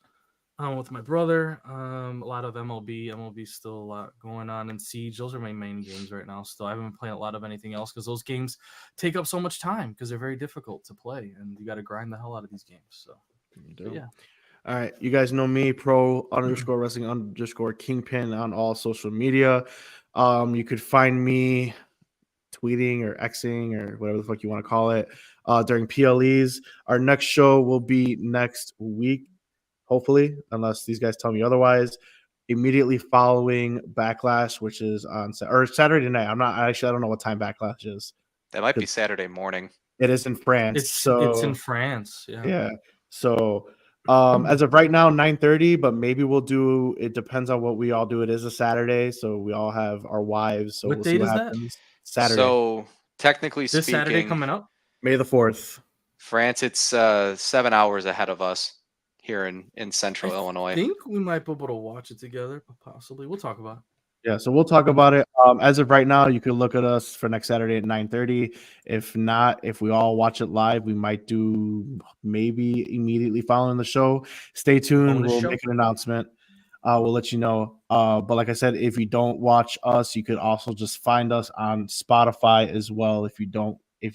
Speaker 2: With my brother, a lot of MLB still a lot going on, and Siege. Those are my main games right now. Still, I haven't been playing a lot of anything else because those games take up so much time because they're very difficult to play, and you got to grind the hell out of these games. So, yeah.
Speaker 1: All right, you guys know me, pro_wrestling_kingpin on all social media. You could find me tweeting or Xing or whatever the fuck you want to call it during PLEs. Our next show will be next week. Hopefully, unless these guys tell me otherwise, immediately following Backlash, which is on Saturday night. I don't know what time Backlash is.
Speaker 3: That might be Saturday morning.
Speaker 1: It is in France.
Speaker 2: It's in France.
Speaker 1: Yeah. So as of right now, 9:30, but maybe we'll do. It depends on what we all do. It is a Saturday, so we all have our wives. So
Speaker 2: what date is that?
Speaker 3: Saturday. So technically
Speaker 2: this
Speaker 3: speaking,
Speaker 2: Saturday coming up,
Speaker 1: May the 4th.
Speaker 3: France. It's 7 hours ahead of us. Here in central Illinois.
Speaker 2: I think we might be able to watch it together, but possibly. We'll talk about it.
Speaker 1: Yeah, so we'll talk about it. As of right now, you can look at us for next Saturday at 9:30. If not, if we all watch it live, we might do maybe immediately following the show. Stay tuned. We'll make an announcement. We'll let you know. But like I said, if you don't watch us, you could also just find us on Spotify as well. If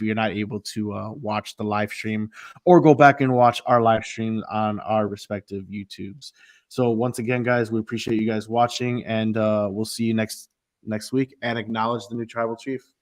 Speaker 1: you're not able to watch the live stream, or go back and watch our live streams on our respective YouTubes. So once again, guys, we appreciate you guys watching, and we'll see you next next week and acknowledge the new tribal chief.